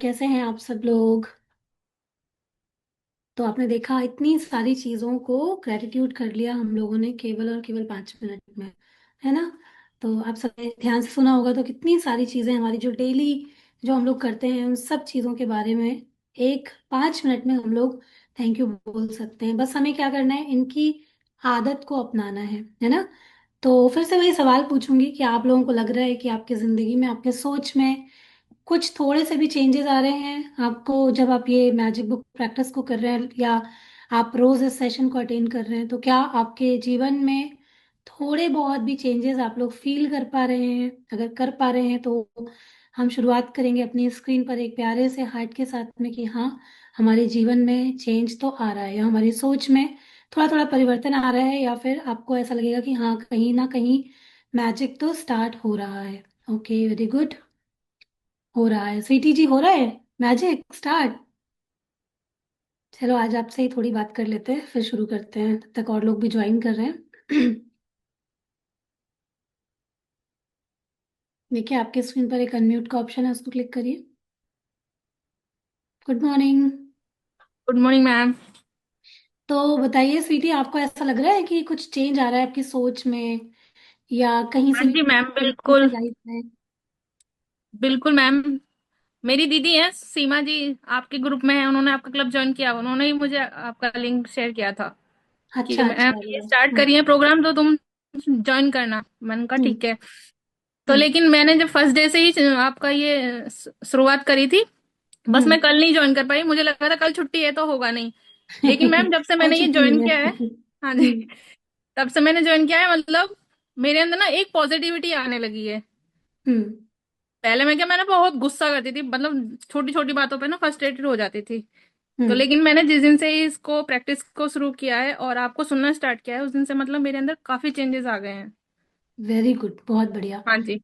कैसे हैं आप सब लोग। तो आपने देखा इतनी सारी चीजों को ग्रेटिट्यूड कर लिया हम लोगों ने केवल और केवल 5 मिनट में, है ना। तो आप सबने ध्यान से सुना होगा तो कितनी सारी चीजें हमारी जो डेली जो हम लोग करते हैं उन सब चीजों के बारे में एक 5 मिनट में हम लोग थैंक यू बोल सकते हैं। बस हमें क्या करना है, इनकी आदत को अपनाना है ना। तो फिर से वही सवाल पूछूंगी कि आप लोगों को लग रहा है कि आपकी जिंदगी में, आपके सोच में कुछ थोड़े से भी चेंजेस आ रहे हैं आपको जब आप ये मैजिक बुक प्रैक्टिस को कर रहे हैं, या आप रोज इस सेशन को अटेंड कर रहे हैं, तो क्या आपके जीवन में थोड़े बहुत भी चेंजेस आप लोग फील कर पा रहे हैं? अगर कर पा रहे हैं तो हम शुरुआत करेंगे अपनी स्क्रीन पर एक प्यारे से हार्ट के साथ में कि हाँ, हमारे जीवन में चेंज तो आ रहा है, या हमारी सोच में थोड़ा थोड़ा परिवर्तन आ रहा है, या फिर आपको ऐसा लगेगा कि हाँ, कहीं ना कहीं मैजिक तो स्टार्ट हो रहा है। Okay, very good. हो रहा है स्वीटी जी, हो रहा है मैजिक स्टार्ट। चलो आज आपसे ही थोड़ी बात कर लेते हैं, फिर शुरू करते हैं, तब तक और लोग भी ज्वाइन कर रहे हैं। देखिए आपके स्क्रीन पर एक अनम्यूट का ऑप्शन है, उसको क्लिक करिए। Good morning. Good morning ma'am. तो बताइए स्वीटी, आपको ऐसा लग रहा है कि कुछ चेंज आ रहा है आपकी सोच में, या कहीं हाँ से भी जी मैम, है बिल्कुल। लाइफ में? बिल्कुल मैम। मेरी दीदी है सीमा जी, आपके ग्रुप में है, उन्होंने आपका क्लब ज्वाइन किया, उन्होंने ही मुझे आपका लिंक शेयर किया था कि अच्छा मैम अच्छा, अरे ये वाह। स्टार्ट करी है प्रोग्राम, तो तुम ज्वाइन करना। मैंने कहा हम्म ठीक है। तो हम्म लेकिन मैंने जब फर्स्ट डे से ही आपका ये शुरुआत करी थी, बस हम्म। मैं कल नहीं ज्वाइन कर पाई, मुझे लगा था कल छुट्टी है तो होगा नहीं। लेकिन मैम जब से कल मैंने ये छुट्टी ज्वाइन नहीं किया है। है, हाँ जी, तब से मैंने ज्वाइन किया है, मतलब मेरे अंदर ना एक पॉजिटिविटी आने लगी है। हम्म पहले मैं क्या, मैंने बहुत गुस्सा करती थी, मतलब छोटी छोटी बातों पे ना फ्रस्ट्रेटेड हो जाती थी। तो हम्म। लेकिन मैंने जिस दिन से इसको प्रैक्टिस को शुरू किया है और आपको सुनना स्टार्ट किया है, उस दिन से मतलब मेरे अंदर काफी चेंजेस आ गए हैं। वेरी गुड, बहुत बढ़िया। हाँ जी।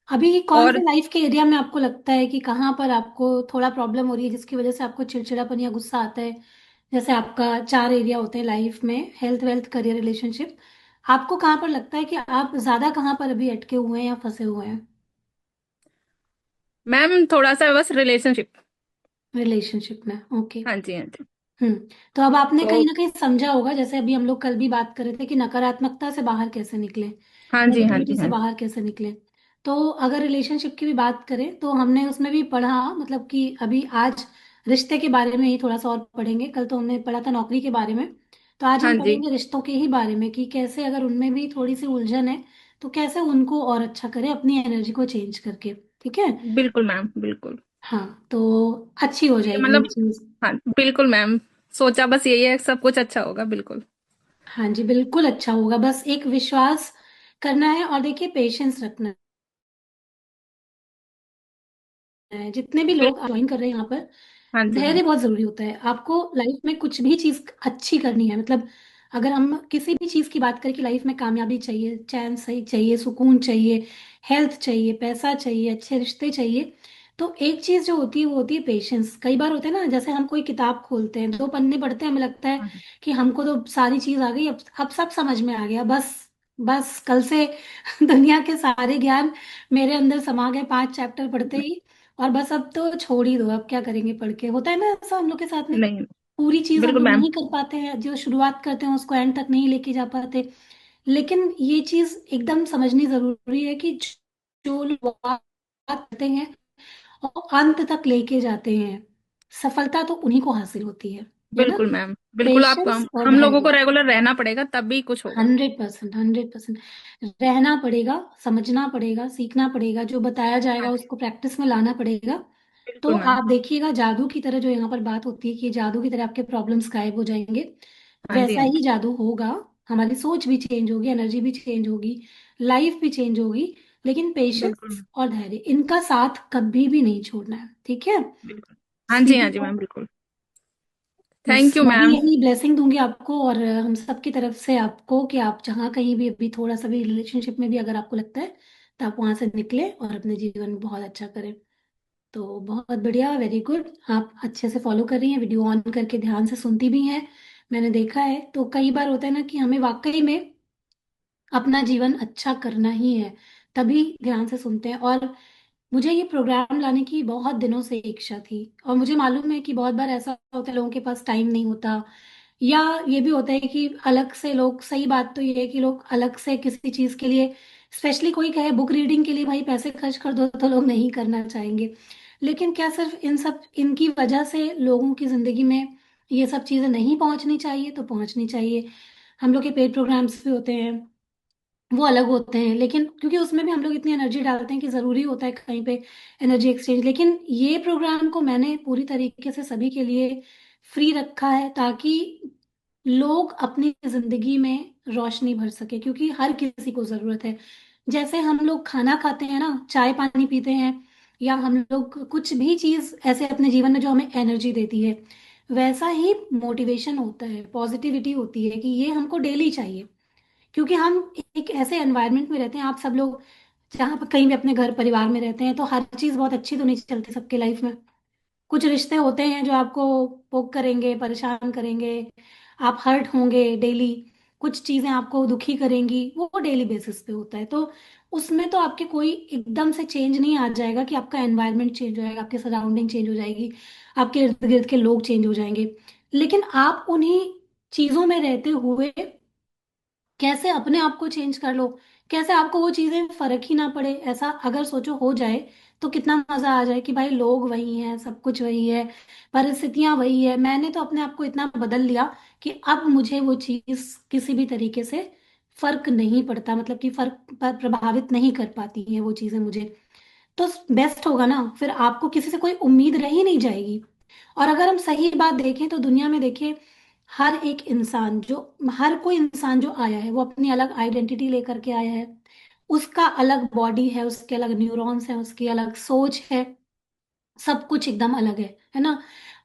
अभी कौन और से लाइफ के एरिया में आपको लगता है कि कहाँ पर आपको थोड़ा प्रॉब्लम हो रही है, जिसकी वजह से आपको चिड़चिड़ापन या गुस्सा आता है? जैसे आपका 4 एरिया होते हैं लाइफ में, हेल्थ, वेल्थ, करियर, रिलेशनशिप। आपको कहाँ पर लगता है कि आप ज्यादा कहाँ पर अभी अटके हुए हैं या फंसे हुए हैं? मैम थोड़ा सा बस रिलेशनशिप। रिलेशनशिप में, ओके। हाँ जी, हाँ जी। तो अब आपने तो कहीं ना कहीं समझा होगा, जैसे अभी हम लोग कल भी बात कर रहे थे कि नकारात्मकता से बाहर कैसे निकले, हाँ जी, हाँ जी, नेगेटिविटी से हाँ जी। बाहर कैसे निकले। तो अगर रिलेशनशिप की भी बात करें तो हमने उसमें भी पढ़ा, मतलब कि अभी आज रिश्ते के बारे में ही थोड़ा सा और पढ़ेंगे। कल तो हमने पढ़ा था नौकरी के बारे में, तो आज हाँ हम जी, पढ़ेंगे रिश्तों के ही बारे में कि कैसे अगर उनमें भी थोड़ी सी उलझन है तो कैसे उनको और अच्छा करें अपनी एनर्जी को चेंज करके। ठीक है। बिल्कुल मैम, बिल्कुल। हाँ, तो अच्छी हो ये जाएगी ये मतलब, चीज। हाँ बिल्कुल मैम। सोचा बस यही है, सब कुछ अच्छा होगा, बिल्कुल। हाँ जी, बिल्कुल अच्छा होगा, बस एक विश्वास करना है और देखिए पेशेंस रखना है। जितने भी लोग बिल्कुल। ज्वाइन कर रहे हैं यहाँ पर, हाँ जी, हाँ धैर्य बहुत जरूरी होता है। आपको लाइफ में कुछ भी चीज अच्छी करनी है, मतलब अगर हम किसी भी चीज की बात करें कि लाइफ में कामयाबी चाहिए, चैन सही चाहिए, सुकून चाहिए, हेल्थ चाहिए, पैसा चाहिए, अच्छे रिश्ते चाहिए, तो एक चीज जो होती है वो होती है पेशेंस। कई बार होता है ना, जैसे हम कोई किताब खोलते हैं, 2 पन्ने पढ़ते हैं, हमें लगता है हाँ जी। कि हमको तो सारी चीज आ गई, अब सब समझ में आ गया, बस बस कल से दुनिया के सारे ज्ञान मेरे अंदर समा गए 5 चैप्टर पढ़ते ही, और बस अब तो छोड़ ही दो, अब क्या करेंगे पढ़ के। होता है ना ऐसा हम लोग के साथ में, नहीं, पूरी चीज हम बिल्कुल लोग मैम। नहीं कर पाते हैं, जो शुरुआत करते हैं उसको एंड तक नहीं लेके जा पाते। लेकिन ये चीज एकदम समझनी जरूरी है कि जो लोग बात करते हैं और अंत तक लेके जाते हैं, सफलता तो उन्हीं को हासिल होती है ना। बिल्कुल मैम, बिल्कुल। आप पेशेंस और हम लोगों धैर्य। को रेगुलर रहना पड़ेगा, तभी कुछ होगा। 100%, 100% रहना पड़ेगा, समझना पड़ेगा, सीखना पड़ेगा, जो बताया हाँ जाएगा जी, उसको प्रैक्टिस में लाना पड़ेगा। तो बिल्कुल मैम। आप देखिएगा जादू की तरह, जो यहाँ पर बात होती है कि जादू की तरह आपके प्रॉब्लम्स गायब हो जाएंगे, हाँ जी, वैसा हाँ ही जी। जादू होगा। हमारी सोच भी चेंज होगी, एनर्जी भी चेंज होगी, लाइफ भी चेंज होगी। लेकिन बिल्कुल पेशेंस मैम, और धैर्य, इनका साथ कभी भी नहीं छोड़ना है, ठीक है। बिल्कुल। हाँ जी, हाँ स्वीटी जी को मैम, बिल्कुल। बस थैंक यू मैं भी मैम। यही ब्लेसिंग दूंगी आपको, और हम सब की तरफ से आपको, कि आप जहाँ कहीं भी अभी थोड़ा सा भी रिलेशनशिप में भी अगर आपको लगता है, तो आप वहां से निकले और अपने जीवन में बहुत अच्छा करें। तो बहुत बढ़िया, वेरी गुड। आप अच्छे से फॉलो कर रही हैं, वीडियो ऑन करके ध्यान से सुनती भी हैं। मैंने देखा है, तो कई बार होता है ना कि हमें वाकई में अपना जीवन अच्छा करना ही है, तभी ध्यान से सुनते हैं। और मुझे ये प्रोग्राम लाने की बहुत दिनों से इच्छा थी, और मुझे मालूम है कि बहुत बार ऐसा होता है लोगों के पास टाइम नहीं होता, या ये भी होता है कि अलग से लोग, सही बात तो ये है कि लोग अलग से किसी चीज के लिए, स्पेशली कोई कहे बुक रीडिंग के लिए भाई पैसे खर्च कर दो, तो लोग नहीं करना चाहेंगे। लेकिन क्या सिर्फ इन सब इनकी वजह से लोगों की जिंदगी में ये सब चीजें नहीं पहुंचनी चाहिए? तो पहुंचनी चाहिए। हम लोग के पेड प्रोग्राम्स भी होते हैं, वो अलग होते हैं, लेकिन क्योंकि उसमें भी हम लोग इतनी एनर्जी डालते हैं कि जरूरी होता है कहीं पे एनर्जी एक्सचेंज। लेकिन ये प्रोग्राम को मैंने पूरी तरीके से सभी के लिए फ्री रखा है, ताकि लोग अपनी जिंदगी में रोशनी भर सके, क्योंकि हर किसी को जरूरत है। जैसे हम लोग खाना खाते हैं ना, चाय पानी पीते हैं, या हम लोग कुछ भी चीज ऐसे अपने जीवन में जो हमें एनर्जी देती है, वैसा ही मोटिवेशन होता है, पॉजिटिविटी होती है कि ये हमको डेली चाहिए। क्योंकि हम एक ऐसे एनवायरनमेंट में रहते हैं, आप सब लोग जहाँ पर कहीं भी अपने घर परिवार में रहते हैं, तो हर चीज बहुत अच्छी तो नहीं चलती सबके लाइफ में। कुछ रिश्ते होते हैं जो आपको पोक करेंगे, परेशान करेंगे, आप हर्ट होंगे डेली। कुछ चीजें आपको दुखी करेंगी, वो डेली बेसिस पे होता है। तो उसमें तो आपके कोई एकदम से चेंज नहीं आ जाएगा कि आपका एनवायरनमेंट चेंज हो जाएगा, आपकी सराउंडिंग चेंज हो जाएगी, आपके इर्द गिर्द के लोग चेंज हो जाएंगे। लेकिन आप उन्हीं चीजों में रहते हुए कैसे अपने आप को चेंज कर लो, कैसे आपको वो चीजें फर्क ही ना पड़े, ऐसा अगर सोचो हो जाए, तो कितना मजा आ जाए कि भाई लोग वही हैं, सब कुछ वही है, परिस्थितियां वही है, मैंने तो अपने आप को इतना बदल लिया कि अब मुझे वो चीज किसी भी तरीके से फर्क नहीं पड़ता, मतलब कि फर्क पर प्रभावित नहीं कर पाती है वो चीजें मुझे। तो बेस्ट होगा ना, फिर आपको किसी से कोई उम्मीद रह ही नहीं जाएगी। और अगर हम सही बात देखें तो दुनिया में देखिए, हर एक इंसान जो हर कोई इंसान जो आया है वो अपनी अलग आइडेंटिटी लेकर के आया है। उसका अलग बॉडी है, उसके अलग न्यूरॉन्स हैं, उसकी अलग सोच है, सब कुछ एकदम अलग है ना।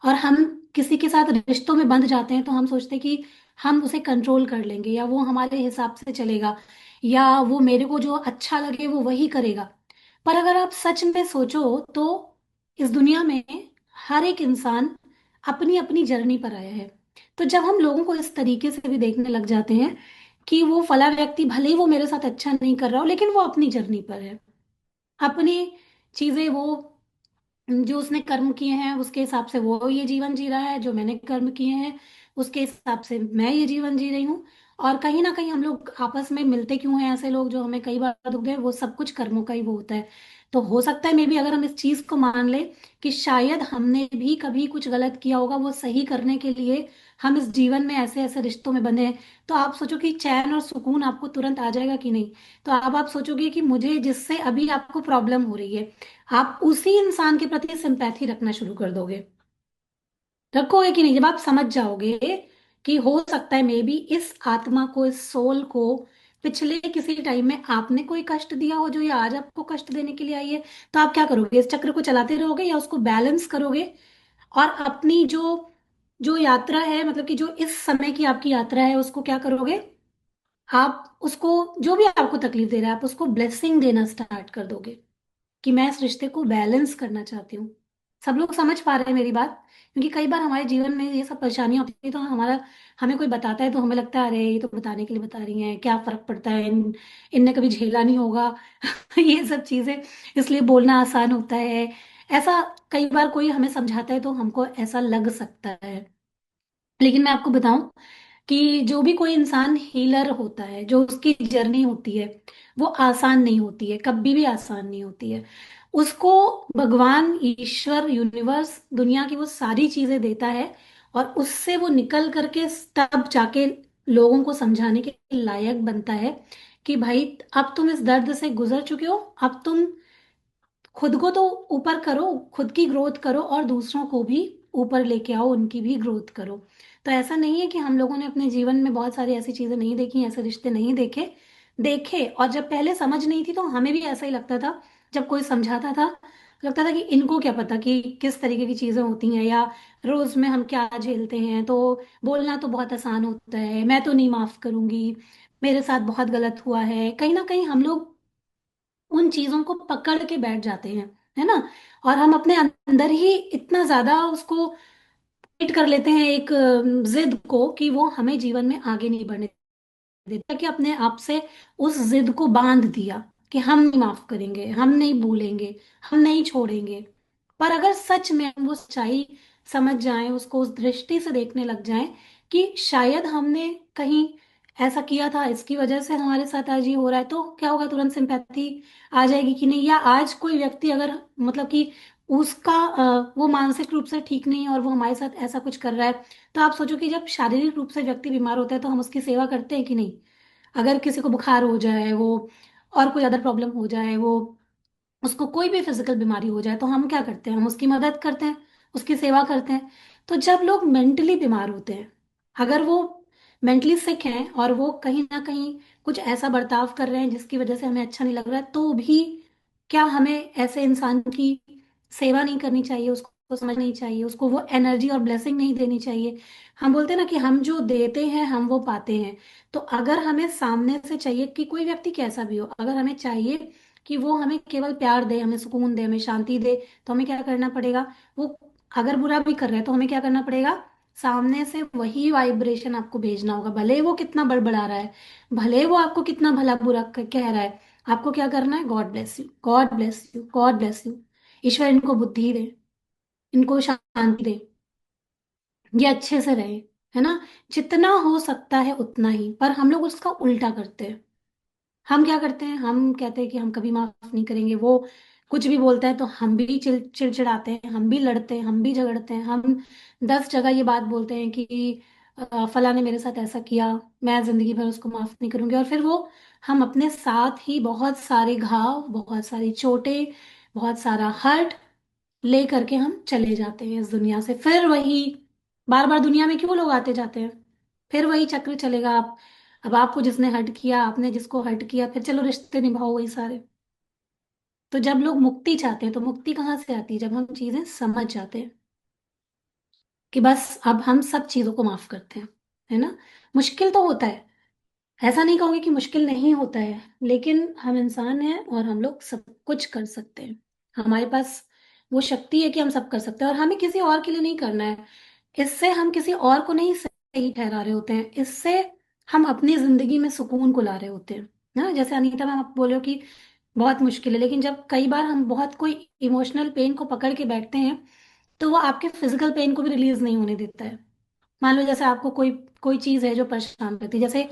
और हम किसी के साथ रिश्तों में बंध जाते हैं तो हम सोचते हैं कि हम उसे कंट्रोल कर लेंगे, या वो हमारे हिसाब से चलेगा, या वो मेरे को जो अच्छा लगे वो वही करेगा। पर अगर आप सच में सोचो तो इस दुनिया में हर एक इंसान अपनी अपनी जर्नी पर आया है। तो जब हम लोगों को इस तरीके से भी देखने लग जाते हैं कि वो फला व्यक्ति भले ही वो मेरे साथ अच्छा नहीं कर रहा हो, लेकिन वो अपनी जर्नी पर है, अपनी चीजें वो जो उसने कर्म किए हैं उसके हिसाब से वो ये जीवन जी रहा है, जो मैंने कर्म किए हैं उसके हिसाब से मैं ये जीवन जी रही हूँ। और कहीं ना कहीं हम लोग आपस में मिलते क्यों हैं ऐसे लोग जो हमें कई बार दुख दे, वो सब कुछ कर्मों का ही वो होता है। तो हो सकता है मे बी अगर हम इस चीज को मान ले कि शायद हमने भी कभी कुछ गलत किया होगा, वो सही करने के लिए हम इस जीवन में ऐसे ऐसे रिश्तों में बंधे हैं, तो आप सोचो कि चैन और सुकून आपको तुरंत आ जाएगा कि नहीं? तो अब आप सोचोगे कि मुझे जिससे अभी आपको प्रॉब्लम हो रही है, आप उसी इंसान के प्रति सिंपैथी रखना शुरू कर दोगे, रखोगे कि नहीं? जब आप समझ जाओगे कि हो सकता है मे बी इस आत्मा को, इस सोल को पिछले किसी टाइम में आपने कोई कष्ट दिया हो जो ये आज आपको कष्ट देने के लिए आई है, तो आप क्या करोगे? इस चक्र को चलाते रहोगे या उसको बैलेंस करोगे? और अपनी जो जो यात्रा है, मतलब कि जो इस समय की आपकी यात्रा है, उसको क्या करोगे? आप उसको, जो भी आपको तकलीफ दे रहा है, आप उसको ब्लेसिंग देना स्टार्ट कर दोगे कि मैं इस रिश्ते को बैलेंस करना चाहती हूँ। सब लोग समझ पा रहे हैं मेरी बात? क्योंकि कई बार हमारे जीवन में ये सब परेशानियां होती है तो हमें कोई बताता है तो हमें लगता है अरे ये तो बताने के लिए बता रही हैं, क्या फर्क पड़ता है, इनने कभी झेला नहीं होगा ये सब चीजें, इसलिए बोलना आसान होता है, ऐसा कई बार कोई हमें समझाता है तो हमको ऐसा लग सकता है। लेकिन मैं आपको बताऊं कि जो भी कोई इंसान हीलर होता है, जो उसकी जर्नी होती है, वो आसान नहीं होती है, कभी भी आसान नहीं होती है। उसको भगवान, ईश्वर, यूनिवर्स, दुनिया की वो सारी चीजें देता है, और उससे वो निकल करके तब जाके लोगों को समझाने के लायक बनता है कि भाई अब तुम इस दर्द से गुजर चुके हो, अब तुम खुद को तो ऊपर करो, खुद की ग्रोथ करो, और दूसरों को भी ऊपर लेके आओ, उनकी भी ग्रोथ करो। तो ऐसा नहीं है कि हम लोगों ने अपने जीवन में बहुत सारी ऐसी चीजें नहीं देखी, ऐसे रिश्ते नहीं देखे, देखे। और जब पहले समझ नहीं थी तो हमें भी ऐसा ही लगता था, जब कोई समझाता था लगता था कि इनको क्या पता कि किस तरीके की चीजें होती हैं, या रोज में हम क्या झेलते हैं, तो बोलना तो बहुत आसान होता है, मैं तो नहीं माफ करूंगी, मेरे साथ बहुत गलत हुआ है। कहीं ना कहीं हम लोग उन चीजों को पकड़ के बैठ जाते हैं, है ना। और हम अपने अंदर ही इतना ज्यादा उसको फिट कर लेते हैं, एक जिद को, कि वो हमें जीवन में आगे नहीं बढ़ने देता, कि अपने आप से उस जिद को बांध दिया कि हम नहीं माफ करेंगे, हम नहीं भूलेंगे, हम नहीं छोड़ेंगे। पर अगर सच में हम वो सच्चाई समझ जाएं, उसको उस दृष्टि से देखने लग जाएं कि शायद हमने कहीं ऐसा किया था, इसकी वजह से हमारे साथ आज ये हो रहा है, तो क्या होगा, तुरंत सिंपैथी आ जाएगी कि नहीं। या आज कोई व्यक्ति अगर मतलब कि उसका वो मानसिक रूप से ठीक नहीं है और वो हमारे साथ ऐसा कुछ कर रहा है, तो आप सोचो कि जब शारीरिक रूप से व्यक्ति बीमार होता है तो हम उसकी सेवा करते हैं कि नहीं। अगर किसी को बुखार हो जाए, वो और कोई अदर प्रॉब्लम हो जाए, वो उसको कोई भी फिजिकल बीमारी हो जाए, तो हम क्या करते हैं, हम उसकी मदद करते हैं, उसकी सेवा करते हैं। तो जब लोग मेंटली बीमार होते हैं, अगर वो मेंटली सिक हैं और वो कहीं ना कहीं कुछ ऐसा बर्ताव कर रहे हैं जिसकी वजह से हमें अच्छा नहीं लग रहा है, तो भी क्या हमें ऐसे इंसान की सेवा नहीं करनी चाहिए, उसको समझना नहीं चाहिए, उसको वो एनर्जी और ब्लेसिंग नहीं देनी चाहिए। हम बोलते हैं ना कि हम जो देते हैं हम वो पाते हैं। तो अगर हमें सामने से चाहिए कि कोई व्यक्ति कैसा भी हो, अगर हमें चाहिए कि वो हमें केवल प्यार दे, हमें सुकून दे, हमें शांति दे, तो हमें क्या करना पड़ेगा, वो अगर बुरा भी कर रहे हैं तो हमें क्या करना पड़ेगा, सामने से वही वाइब्रेशन आपको भेजना होगा, भले वो कितना बड़बड़ा रहा है, भले वो आपको कितना भला बुरा कह रहा है। आपको क्या करना है, God bless you, God bless you, God bless you, ईश्वर इनको बुद्धि दे, इनको शांति दे, ये अच्छे से रहे, है ना। जितना हो सकता है उतना ही। पर हम लोग उसका उल्टा करते हैं। हम क्या करते हैं, हम कहते हैं कि हम कभी माफ नहीं करेंगे, वो कुछ भी बोलता है तो हम भी चिड़चिड़ाते हैं, हम भी लड़ते हैं, हम भी झगड़ते हैं, हम 10 जगह ये बात बोलते हैं कि फला ने मेरे साथ ऐसा किया, मैं जिंदगी भर उसको माफ नहीं करूंगी। और फिर वो हम अपने साथ ही बहुत सारे घाव, बहुत सारी चोटें, बहुत सारा हर्ट ले करके हम चले जाते हैं इस दुनिया से। फिर वही बार बार दुनिया में क्यों लोग आते जाते हैं, फिर वही चक्र चलेगा। आप अब आपको जिसने हर्ट किया, आपने जिसको हर्ट किया, फिर चलो रिश्ते निभाओ वही सारे। तो जब लोग मुक्ति चाहते हैं तो मुक्ति कहाँ से आती है, जब हम चीजें समझ जाते हैं कि बस अब हम सब चीजों को माफ करते हैं, है ना। मुश्किल तो होता है, ऐसा नहीं कहूंगी कि मुश्किल नहीं होता है, लेकिन हम इंसान हैं और हम लोग सब कुछ कर सकते हैं। हमारे पास वो शक्ति है कि हम सब कर सकते हैं, और हमें किसी और के लिए नहीं करना है। इससे हम किसी और को नहीं सही ठहरा रहे होते हैं, इससे हम अपनी जिंदगी में सुकून को ला रहे होते हैं। ना, जैसे अनीता मैम आप बोले हो कि बहुत मुश्किल है, लेकिन जब कई बार हम बहुत कोई इमोशनल पेन को पकड़ के बैठते हैं, तो वो आपके फिजिकल पेन को भी रिलीज नहीं होने देता है। मान लो जैसे आपको कोई कोई चीज है जो परेशान करती है, जैसे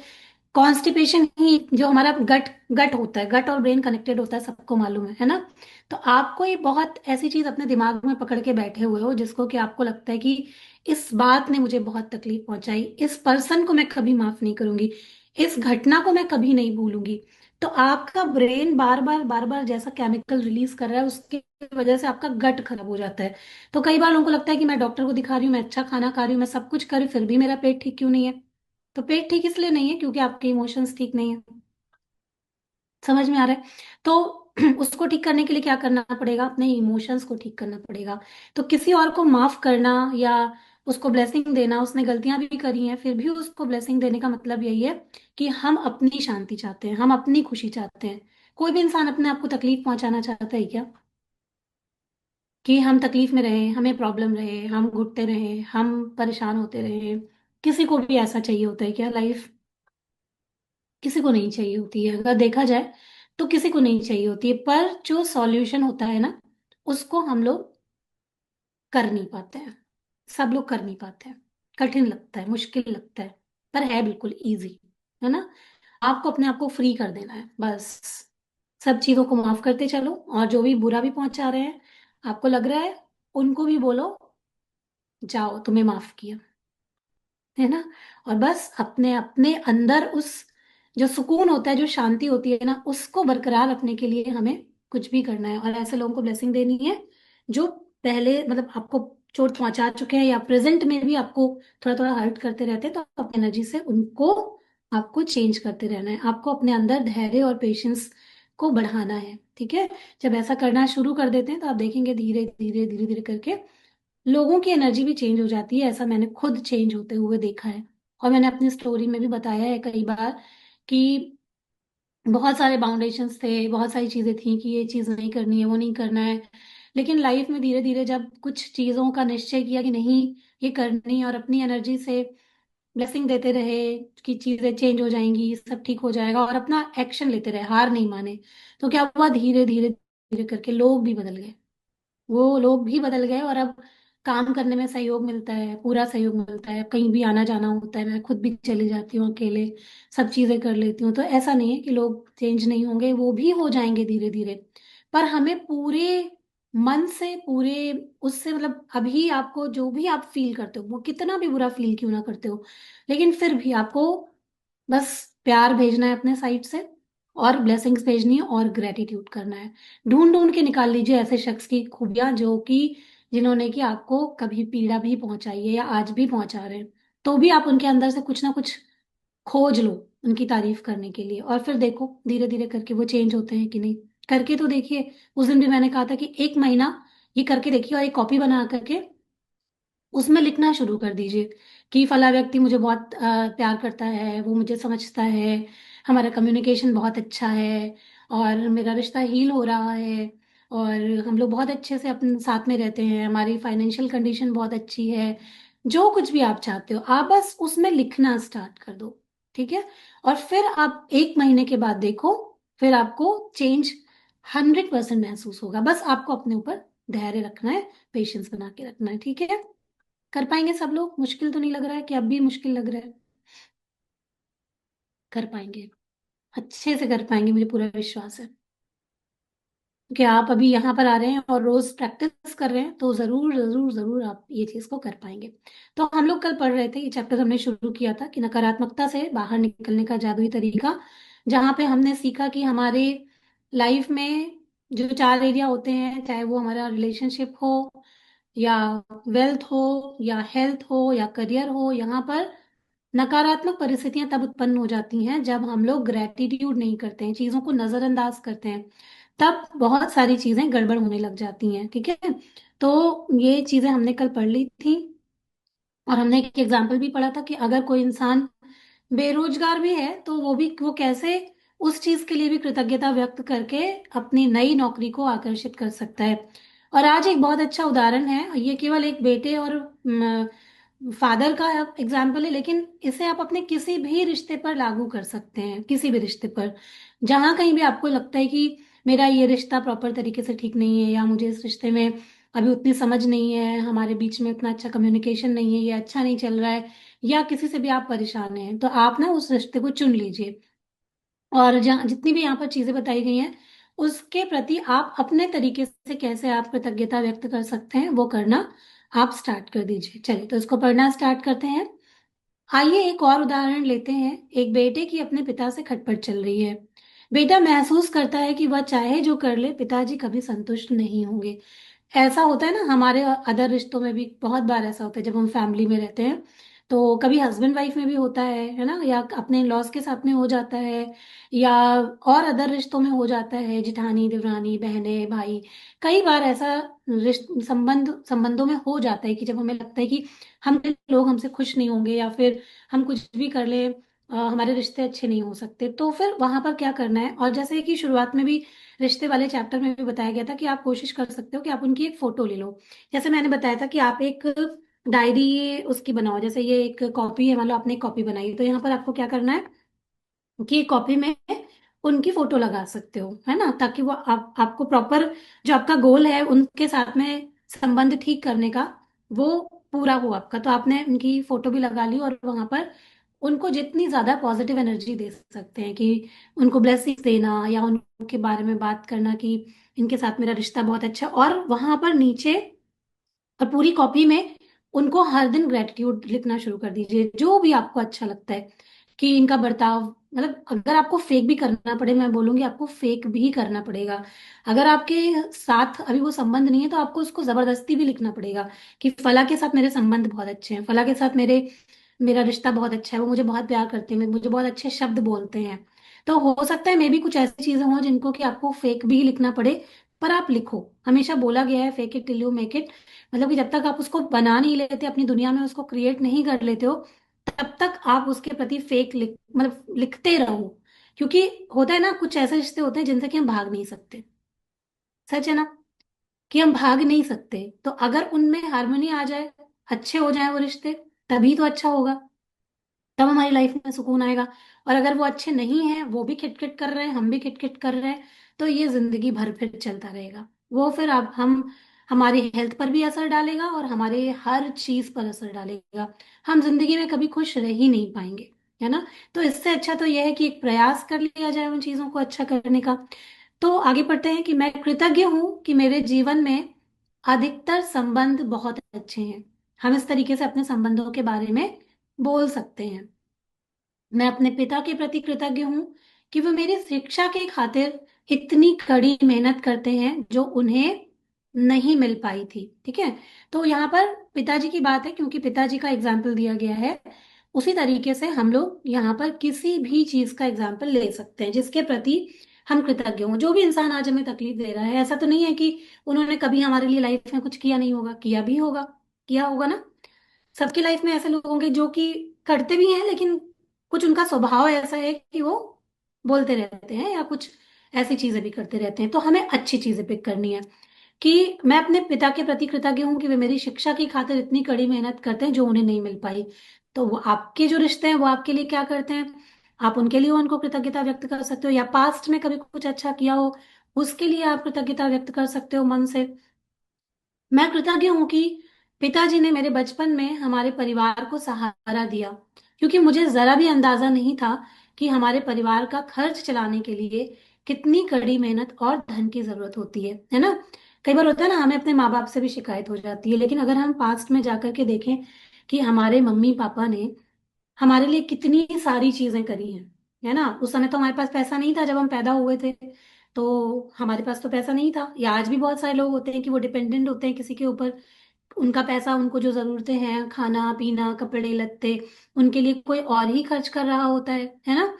कॉन्स्टिपेशन ही, जो हमारा गट गट होता है, गट और ब्रेन कनेक्टेड होता है, सबको मालूम है ना। तो आपको ये बहुत ऐसी चीज अपने दिमाग में पकड़ के बैठे हुए हो जिसको कि आपको लगता है कि इस बात ने मुझे बहुत तकलीफ पहुंचाई, इस पर्सन को मैं कभी माफ नहीं करूंगी, इस घटना को मैं कभी नहीं भूलूंगी। तो आपका ब्रेन बार बार जैसा केमिकल रिलीज कर रहा है, उसकी वजह से आपका गट खराब हो जाता है। तो कई बार लोगों को लगता है कि मैं डॉक्टर को दिखा रही हूँ, मैं अच्छा खाना खा रही हूँ, मैं सब कुछ कर रही हूँ, फिर भी मेरा पेट ठीक क्यों नहीं है। तो पेट ठीक इसलिए नहीं है क्योंकि आपके इमोशंस ठीक नहीं है। समझ में आ रहा है। तो उसको ठीक करने के लिए क्या करना पड़ेगा, अपने इमोशंस को ठीक करना पड़ेगा। तो किसी और को माफ करना या उसको ब्लेसिंग देना, उसने गलतियां भी करी हैं फिर भी उसको ब्लेसिंग देने का मतलब यही है कि हम अपनी शांति चाहते हैं, हम अपनी खुशी चाहते हैं। कोई भी इंसान अपने आप को तकलीफ पहुंचाना चाहता है क्या, कि हम तकलीफ में रहे, हमें प्रॉब्लम रहे, हम घुटते रहे, हम परेशान होते रहे। किसी को भी ऐसा चाहिए होता है क्या लाइफ, किसी को नहीं चाहिए होती है, अगर देखा जाए तो किसी को नहीं चाहिए होती है। पर जो सॉल्यूशन होता है ना, उसको हम लोग कर नहीं पाते हैं, सब लोग कर नहीं पाते हैं। कठिन लगता है, मुश्किल लगता है, पर है बिल्कुल इजी, है ना। आपको अपने आप को फ्री कर देना है बस। सब चीजों को माफ करते चलो, और जो भी बुरा भी पहुंचा रहे हैं, आपको लग रहा है, उनको भी बोलो जाओ तुम्हें माफ किया, है ना। और बस अपने अपने अंदर उस जो सुकून होता है, जो शांति होती है ना, उसको बरकरार रखने के लिए हमें कुछ भी करना है, और ऐसे लोगों को ब्लेसिंग देनी है जो पहले मतलब आपको चोट पहुंचा चुके हैं या प्रेजेंट में भी आपको थोड़ा थोड़ा हर्ट करते रहते हैं, तो अपनी एनर्जी से उनको आपको चेंज करते रहना है। आपको अपने अंदर धैर्य और पेशेंस को बढ़ाना है, ठीक है। जब ऐसा करना शुरू कर देते हैं तो आप देखेंगे धीरे धीरे धीरे धीरे करके लोगों की एनर्जी भी चेंज हो जाती है। ऐसा मैंने खुद चेंज होते हुए देखा है, और मैंने अपनी स्टोरी में भी बताया है कई बार कि बहुत सारे बाउंडेशंस थे, बहुत सारी चीजें थी कि ये चीज नहीं करनी है, वो नहीं करना है। लेकिन लाइफ में धीरे धीरे जब कुछ चीजों का निश्चय किया कि नहीं ये करनी है, और अपनी एनर्जी से ब्लेसिंग देते रहे कि चीजें चेंज हो जाएंगी, सब ठीक हो जाएगा, और अपना एक्शन लेते रहे, हार नहीं माने। तो क्या हुआ, धीरे धीरे धीरे करके लोग भी बदल गए। वो लोग भी बदल गए, और अब काम करने में सहयोग मिलता है, पूरा सहयोग मिलता है। कहीं भी आना जाना होता है, मैं खुद भी चली जाती हूँ अकेले, सब चीजें कर लेती हूँ। तो ऐसा नहीं है कि लोग चेंज नहीं होंगे, वो भी हो जाएंगे धीरे धीरे। पर हमें पूरे मन से, पूरे उससे, मतलब अभी आपको जो भी आप फील करते हो, वो कितना भी बुरा फील क्यों ना करते हो, लेकिन फिर भी आपको बस प्यार भेजना है अपने साइड से, और ब्लेसिंग्स भेजनी है, और ग्रेटिट्यूड करना है। ढूंढ ढूंढ के निकाल लीजिए ऐसे शख्स की खूबियां जो कि, जिन्होंने कि आपको कभी पीड़ा भी पहुंचाई है या आज भी पहुंचा रहे हैं। तो भी आप उनके अंदर से कुछ ना कुछ खोज लो उनकी तारीफ करने के लिए, और फिर देखो धीरे धीरे करके वो चेंज होते हैं कि नहीं। करके तो देखिए। उस दिन भी मैंने कहा था कि एक महीना ये करके देखिए, और एक कॉपी बना करके उसमें लिखना शुरू कर दीजिए कि फला व्यक्ति मुझे बहुत प्यार करता है, वो मुझे समझता है, हमारा कम्युनिकेशन बहुत अच्छा है, और मेरा रिश्ता हील हो रहा है, और हम लोग बहुत अच्छे से अपने साथ में रहते हैं, हमारी फाइनेंशियल कंडीशन बहुत अच्छी है। जो कुछ भी आप चाहते हो, आप बस उसमें लिखना स्टार्ट कर दो। ठीक है। और फिर आप एक महीने के बाद देखो, फिर आपको चेंज 100% महसूस होगा। बस आपको अपने ऊपर धैर्य रखना है, पेशेंस बना के रखना है। ठीक है। कर पाएंगे सब लोग? मुश्किल तो नहीं लग रहा है कि अब भी मुश्किल लग रहा है? कर पाएंगे, अच्छे से कर पाएंगे, मुझे पूरा विश्वास है कि आप अभी यहाँ पर आ रहे हैं और रोज प्रैक्टिस कर रहे हैं, तो जरूर जरूर जरूर आप ये चीज को कर पाएंगे। तो हम लोग कल पढ़ रहे थे, ये चैप्टर हमने शुरू किया था कि नकारात्मकता से बाहर निकलने का जादुई तरीका, जहाँ पे हमने सीखा कि हमारे लाइफ में जो 4 एरिया होते हैं, चाहे वो हमारा रिलेशनशिप हो, या वेल्थ हो, या हेल्थ हो, या करियर हो, यहाँ पर नकारात्मक परिस्थितियां तब उत्पन्न हो जाती हैं जब हम लोग ग्रेटिट्यूड नहीं करते हैं, चीजों को नजरअंदाज करते हैं। तब बहुत सारी चीजें गड़बड़ होने लग जाती हैं। ठीक है। तो ये चीजें हमने कल पढ़ ली थी, और हमने एक एग्जाम्पल भी पढ़ा था कि अगर कोई इंसान बेरोजगार भी है, तो वो कैसे उस चीज के लिए भी कृतज्ञता व्यक्त करके अपनी नई नौकरी को आकर्षित कर सकता है। और आज एक बहुत अच्छा उदाहरण है, ये केवल एक बेटे और फादर का एग्जाम्पल है, लेकिन इसे आप अपने किसी भी रिश्ते पर लागू कर सकते हैं, किसी भी रिश्ते पर। जहां कहीं भी आपको लगता है कि मेरा ये रिश्ता प्रॉपर तरीके से ठीक नहीं है, या मुझे इस रिश्ते में अभी उतनी समझ नहीं है, हमारे बीच में उतना अच्छा कम्युनिकेशन नहीं है, ये अच्छा नहीं चल रहा है, या किसी से भी आप परेशान हैं, तो आप ना उस रिश्ते को चुन लीजिए। और जहाँ जितनी भी यहाँ पर चीजें बताई गई हैं, उसके प्रति आप अपने तरीके से कैसे आप कृतज्ञता व्यक्त कर सकते हैं, वो करना आप स्टार्ट कर दीजिए। चलिए, तो इसको पढ़ना स्टार्ट करते हैं। आइए एक और उदाहरण लेते हैं। एक बेटे की अपने पिता से खटपट चल रही है। बेटा महसूस करता है कि वह चाहे जो कर ले, पिताजी कभी संतुष्ट नहीं होंगे। ऐसा होता है ना, हमारे अदर रिश्तों में भी बहुत बार ऐसा होता है जब हम फैमिली में रहते हैं। तो कभी हस्बैंड वाइफ में भी होता है ना, या अपने लॉस के साथ में हो जाता है, या और अदर रिश्तों में हो जाता है, जिठानी देवरानी बहनें भाई। कई बार ऐसा संबंधों में हो जाता है कि जब हमें लगता है कि हम लोग हमसे खुश नहीं होंगे, या फिर हम कुछ भी कर ले, हमारे रिश्ते अच्छे नहीं हो सकते, तो फिर वहां पर क्या करना है। और जैसे कि शुरुआत में भी रिश्ते वाले चैप्टर में भी बताया गया था कि आप कोशिश कर सकते हो कि आप उनकी एक फोटो ले लो। जैसे मैंने बताया था कि आप एक डायरी उसकी बनाओ, जैसे ये एक कॉपी है, मान लो आपने एक कॉपी बनाई, तो यहाँ पर आपको क्या करना है कि कॉपी में उनकी फोटो लगा सकते हो, है ना, ताकि वो आपको प्रॉपर जो आपका गोल है उनके साथ में संबंध ठीक करने का, वो पूरा हो आपका। तो आपने उनकी फोटो भी लगा ली, और वहां पर उनको जितनी ज्यादा पॉजिटिव एनर्जी दे सकते हैं, कि उनको ब्लेसिंग्स देना, या उनके बारे में बात करना कि इनके साथ मेरा रिश्ता बहुत अच्छा है। और वहां पर नीचे और पूरी कॉपी में उनको हर दिन ग्रेटिट्यूड लिखना शुरू कर दीजिए, जो भी आपको अच्छा लगता है कि इनका बर्ताव, मतलब अगर आपको फेक भी करना पड़े, मैं बोलूंगी आपको फेक भी करना पड़ेगा। अगर आपके साथ अभी वो संबंध नहीं है, तो आपको उसको जबरदस्ती भी लिखना पड़ेगा कि फला के साथ मेरे संबंध बहुत अच्छे हैं, फला के साथ मेरा रिश्ता बहुत अच्छा है, वो मुझे बहुत प्यार करते हैं, मुझे बहुत अच्छे शब्द बोलते हैं। तो हो सकता है मे भी कुछ ऐसी चीजें हों जिनको कि आपको फेक भी लिखना पड़े, पर आप लिखो। हमेशा बोला गया है fake it till you make it. मतलब कि जब तक आप उसको बना नहीं लेते, अपनी दुनिया में उसको क्रिएट नहीं कर लेते हो, तब तक आप उसके प्रति फेक मतलब लिखते रहो। क्योंकि होता है ना, कुछ ऐसे रिश्ते होते हैं जिनसे कि हम भाग नहीं सकते। सच है ना, कि हम भाग नहीं सकते। तो अगर उनमें हार्मनी आ जाए, अच्छे हो जाए वो रिश्ते, तभी तो अच्छा होगा। हमारी लाइफ में सुकून आएगा। और अगर वो अच्छे नहीं हैं, वो भी खिटखिट कर रहे हैं, हम भी खिटखिट कर रहे हैं, तो ये जिंदगी भर फिर चलता रहेगा। वो फिर अब हम हमारी हेल्थ पर भी असर डालेगा और हमारे हर चीज पर असर डालेगा। हम जिंदगी में कभी खुश रह ही नहीं पाएंगे, है ना। तो इससे अच्छा तो यह है कि एक प्रयास कर लिया जाए उन चीजों को अच्छा करने का। तो आगे बढ़ते हैं कि मैं कृतज्ञ हूं कि मेरे जीवन में अधिकतर संबंध बहुत अच्छे हैं। हम इस तरीके से अपने संबंधों के बारे में बोल सकते हैं। मैं अपने पिता के प्रति कृतज्ञ हूँ कि वो मेरी शिक्षा के खातिर इतनी कड़ी मेहनत करते हैं जो उन्हें नहीं मिल पाई थी। ठीक है। तो यहाँ पर पिताजी की बात है, क्योंकि पिताजी का एग्जाम्पल दिया गया है। उसी तरीके से हम लोग यहाँ पर किसी भी चीज का एग्जाम्पल ले सकते हैं जिसके प्रति हम कृतज्ञ हों। जो भी इंसान आज हमें तकलीफ दे रहा है, ऐसा तो नहीं है कि उन्होंने कभी हमारे लिए लाइफ में कुछ किया नहीं होगा, किया भी होगा, किया होगा ना। सबकी लाइफ में ऐसे लोग होंगे जो कि करते भी हैं, लेकिन कुछ उनका स्वभाव ऐसा है कि वो बोलते रहते हैं या कुछ ऐसी चीजें भी करते रहते हैं। तो हमें अच्छी चीजें पिक करनी है कि मैं अपने पिता के प्रति कृतज्ञ हूँ कि वे मेरी शिक्षा की खातिर इतनी कड़ी मेहनत करते हैं जो उन्हें नहीं मिल पाई। तो वो आपके जो रिश्ते हैं वो आपके लिए क्या करते हैं, आप उनके लिए उनको कृतज्ञता व्यक्त कर सकते हो, या पास्ट में कभी कुछ अच्छा किया हो उसके लिए आप कृतज्ञता व्यक्त कर सकते हो मन से। मैं कृतज्ञ हूँ कि पिताजी ने मेरे बचपन में हमारे परिवार को सहारा दिया, क्योंकि मुझे जरा भी अंदाजा नहीं था कि हमारे परिवार का खर्च चलाने के लिए कितनी कड़ी मेहनत और धन की जरूरत होती है ना। कई बार होता है ना, हमें अपने माँ बाप से भी शिकायत हो जाती है, लेकिन अगर हम पास्ट में जाकर के देखें कि हमारे मम्मी पापा ने हमारे लिए कितनी सारी चीजें करी हैं, है ना। उस समय तो हमारे पास पैसा नहीं था जब हम पैदा हुए थे, तो हमारे पास तो पैसा नहीं था। या आज भी बहुत सारे लोग होते हैं कि वो डिपेंडेंट होते हैं किसी के ऊपर। उनका पैसा, उनको जो जरूरतें हैं, खाना पीना कपड़े लत्ते, उनके लिए कोई और ही खर्च कर रहा होता है ना।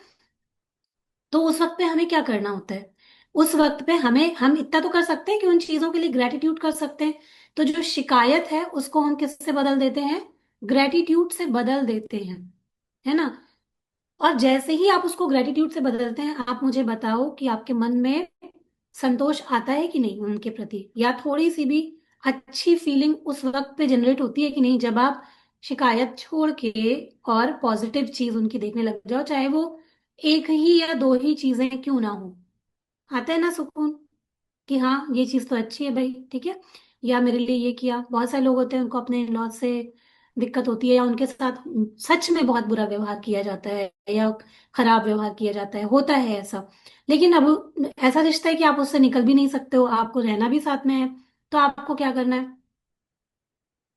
तो उस वक्त पे हमें क्या करना होता है, उस वक्त पे हम इतना तो कर सकते हैं कि उन चीजों के लिए ग्रेटिट्यूड कर सकते हैं। तो जो शिकायत है उसको हम किससे बदल देते हैं, ग्रेटिट्यूड से बदल देते हैं, है ना। और जैसे ही आप उसको ग्रेटिट्यूड से बदलते हैं, आप मुझे बताओ कि आपके मन में संतोष आता है कि नहीं उनके प्रति, या थोड़ी सी भी अच्छी फीलिंग उस वक्त पे जनरेट होती है कि नहीं, जब आप शिकायत छोड़ के और पॉजिटिव चीज उनकी देखने लग जाओ, चाहे वो एक ही या दो ही चीजें क्यों ना हो। आता है ना सुकून कि हाँ ये चीज तो अच्छी है भाई, ठीक है। या मेरे लिए ये किया। बहुत सारे लोग होते हैं उनको अपने इन लॉज से दिक्कत होती है, या उनके साथ सच में बहुत बुरा व्यवहार किया जाता है या खराब व्यवहार किया जाता है, होता है ऐसा। लेकिन अब ऐसा रिश्ता है कि आप उससे निकल भी नहीं सकते हो, आपको रहना भी साथ में है। तो आपको क्या करना है,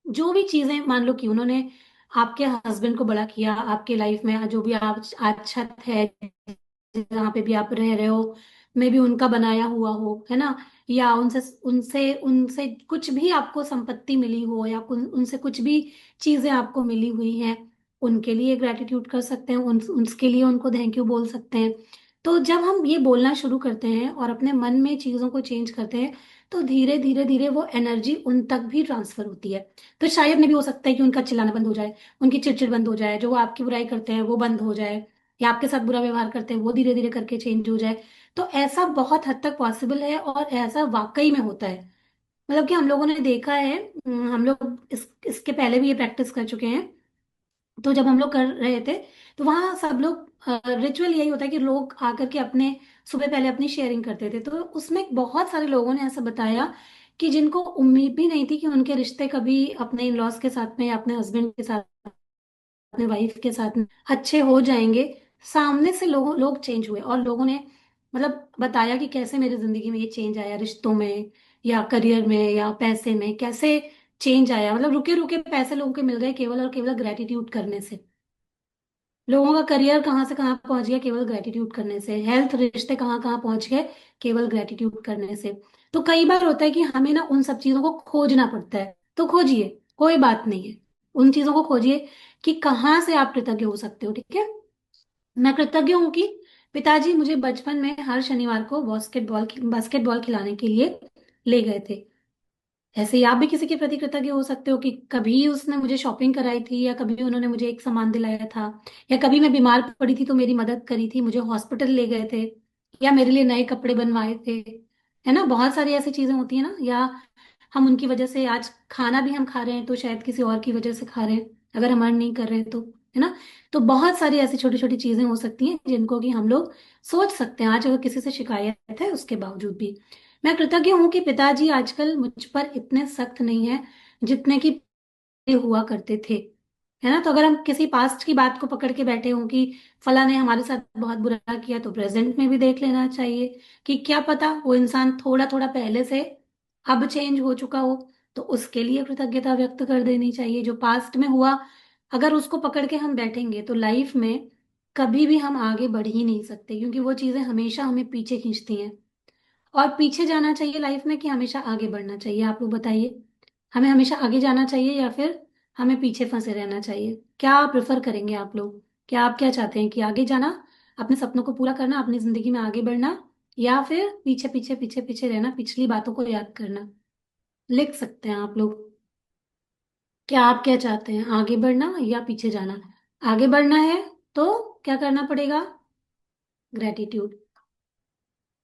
जो भी चीजें मान लो कि उन्होंने आपके हस्बैंड को बड़ा किया आपके लाइफ में, जो भी आप आज छत है जहाँ पे भी आप रह रहे हो, में भी उनका बनाया हुआ हो, है ना। या उनसे उनसे उनसे कुछ भी आपको संपत्ति मिली हो, या उनसे कुछ भी चीजें आपको मिली हुई हैं, उनके लिए ग्रेटिट्यूड कर सकते हैं, उसके लिए उनको थैंक यू बोल सकते हैं। तो जब हम ये बोलना शुरू करते हैं और अपने मन में चीजों को चेंज करते हैं, तो धीरे धीरे धीरे वो एनर्जी उन तक भी ट्रांसफर होती है। तो शायद में भी हो सकता है कि उनका चिल्लाना बंद हो जाए, उनकी चिड़चिड़ बंद हो जाए, जो वो आपकी बुराई करते हैं वो बंद हो जाए, या आपके साथ बुरा व्यवहार करते हैं वो धीरे धीरे करके चेंज हो जाए। तो ऐसा बहुत हद तक पॉसिबल है और ऐसा वाकई में होता है। मतलब कि हम लोगों ने देखा है, हम लोग इसके पहले भी ये प्रैक्टिस कर चुके हैं। तो जब हम लोग कर रहे थे, तो वहाँ सब लोग रिचुअल यही होता है कि लोग आकर के अपने सुबह पहले अपनी शेयरिंग करते थे। तो उसमें बहुत सारे लोगों ने ऐसा बताया कि जिनको उम्मीद भी नहीं थी कि उनके रिश्ते कभी अपने इन लॉज के साथ में या अपने हस्बैंड के साथ, अपने वाइफ के साथ में अच्छे हो जाएंगे, सामने से लोग चेंज हुए और लोगों ने मतलब बताया कि कैसे मेरी जिंदगी में ये चेंज आया, रिश्तों में या करियर में या पैसे में कैसे चेंज आया। मतलब रुके रुके पैसे लोगों के मिल गए केवल और केवल ग्रेटिट्यूड करने से। लोगों का करियर कहाँ से कहाँ पहुंच गया केवल ग्रेटिट्यूड करने से, हेल्थ रिश्ते कहाँ कहाँ पहुंच गए केवल ग्रेटिट्यूड करने से। तो कई बार होता है कि हमें ना उन सब चीजों को खोजना पड़ता है, तो खोजिए, कोई बात नहीं है। उन चीजों को खोजिए कि कहाँ से आप कृतज्ञ हो सकते हो, ठीक है। मैं कृतज्ञ हूँ कि पिताजी मुझे बचपन में हर शनिवार को बास्केटबॉल खिलाने के लिए ले गए थे। ऐसे ही आप भी किसी के प्रति कृतज्ञ हो सकते हो कि कभी उसने मुझे शॉपिंग कराई थी, या कभी उन्होंने मुझे एक सामान दिलाया था, या कभी मैं बीमार पड़ी थी तो मेरी मदद करी थी, मुझे हॉस्पिटल ले गए थे, या मेरे लिए नए कपड़े बनवाए थे, है ना। बहुत सारी ऐसी चीजें होती है ना। या हम उनकी वजह से आज खाना भी हम खा रहे हैं तो शायद किसी और की वजह से खा रहे हैं, अगर हम अर्न नहीं कर रहे हैं तो। है ना। तो बहुत सारी ऐसी छोटी छोटी चीजें हो सकती हैं जिनको कि हम लोग सोच सकते हैं आज, अगर किसी से शिकायत है उसके बावजूद भी। मैं कृतज्ञ हूं कि पिताजी आजकल मुझ पर इतने सख्त नहीं है जितने कि हुआ करते थे, है ना। तो अगर हम किसी पास्ट की बात को पकड़ के बैठे हों कि फला ने हमारे साथ बहुत बुरा किया, तो प्रेजेंट में भी देख लेना चाहिए कि क्या पता वो इंसान थोड़ा थोड़ा पहले से अब चेंज हो चुका हो, तो उसके लिए कृतज्ञता व्यक्त कर देनी चाहिए। जो पास्ट में हुआ, अगर उसको पकड़ के हम बैठेंगे तो लाइफ में कभी भी हम आगे बढ़ ही नहीं सकते, क्योंकि वो चीजें हमेशा हमें पीछे खींचती हैं। और पीछे जाना चाहिए लाइफ में कि हमेशा आगे बढ़ना चाहिए? आप लोग बताइए, हमें हमेशा आगे जाना चाहिए या फिर हमें पीछे फंसे रहना चाहिए? क्या प्रेफर करेंगे आप लोग? क्या आप क्या चाहते हैं, कि आगे जाना, अपने सपनों को पूरा करना, अपनी जिंदगी में आगे बढ़ना, या फिर पीछे पीछे पीछे पीछे रहना, पिछली बातों को याद करना? लिख सकते हैं आप लोग। क्या आप क्या चाहते हैं, आगे बढ़ना या पीछे जाना? आगे बढ़ना है तो क्या करना पड़ेगा? ग्रेटिट्यूड,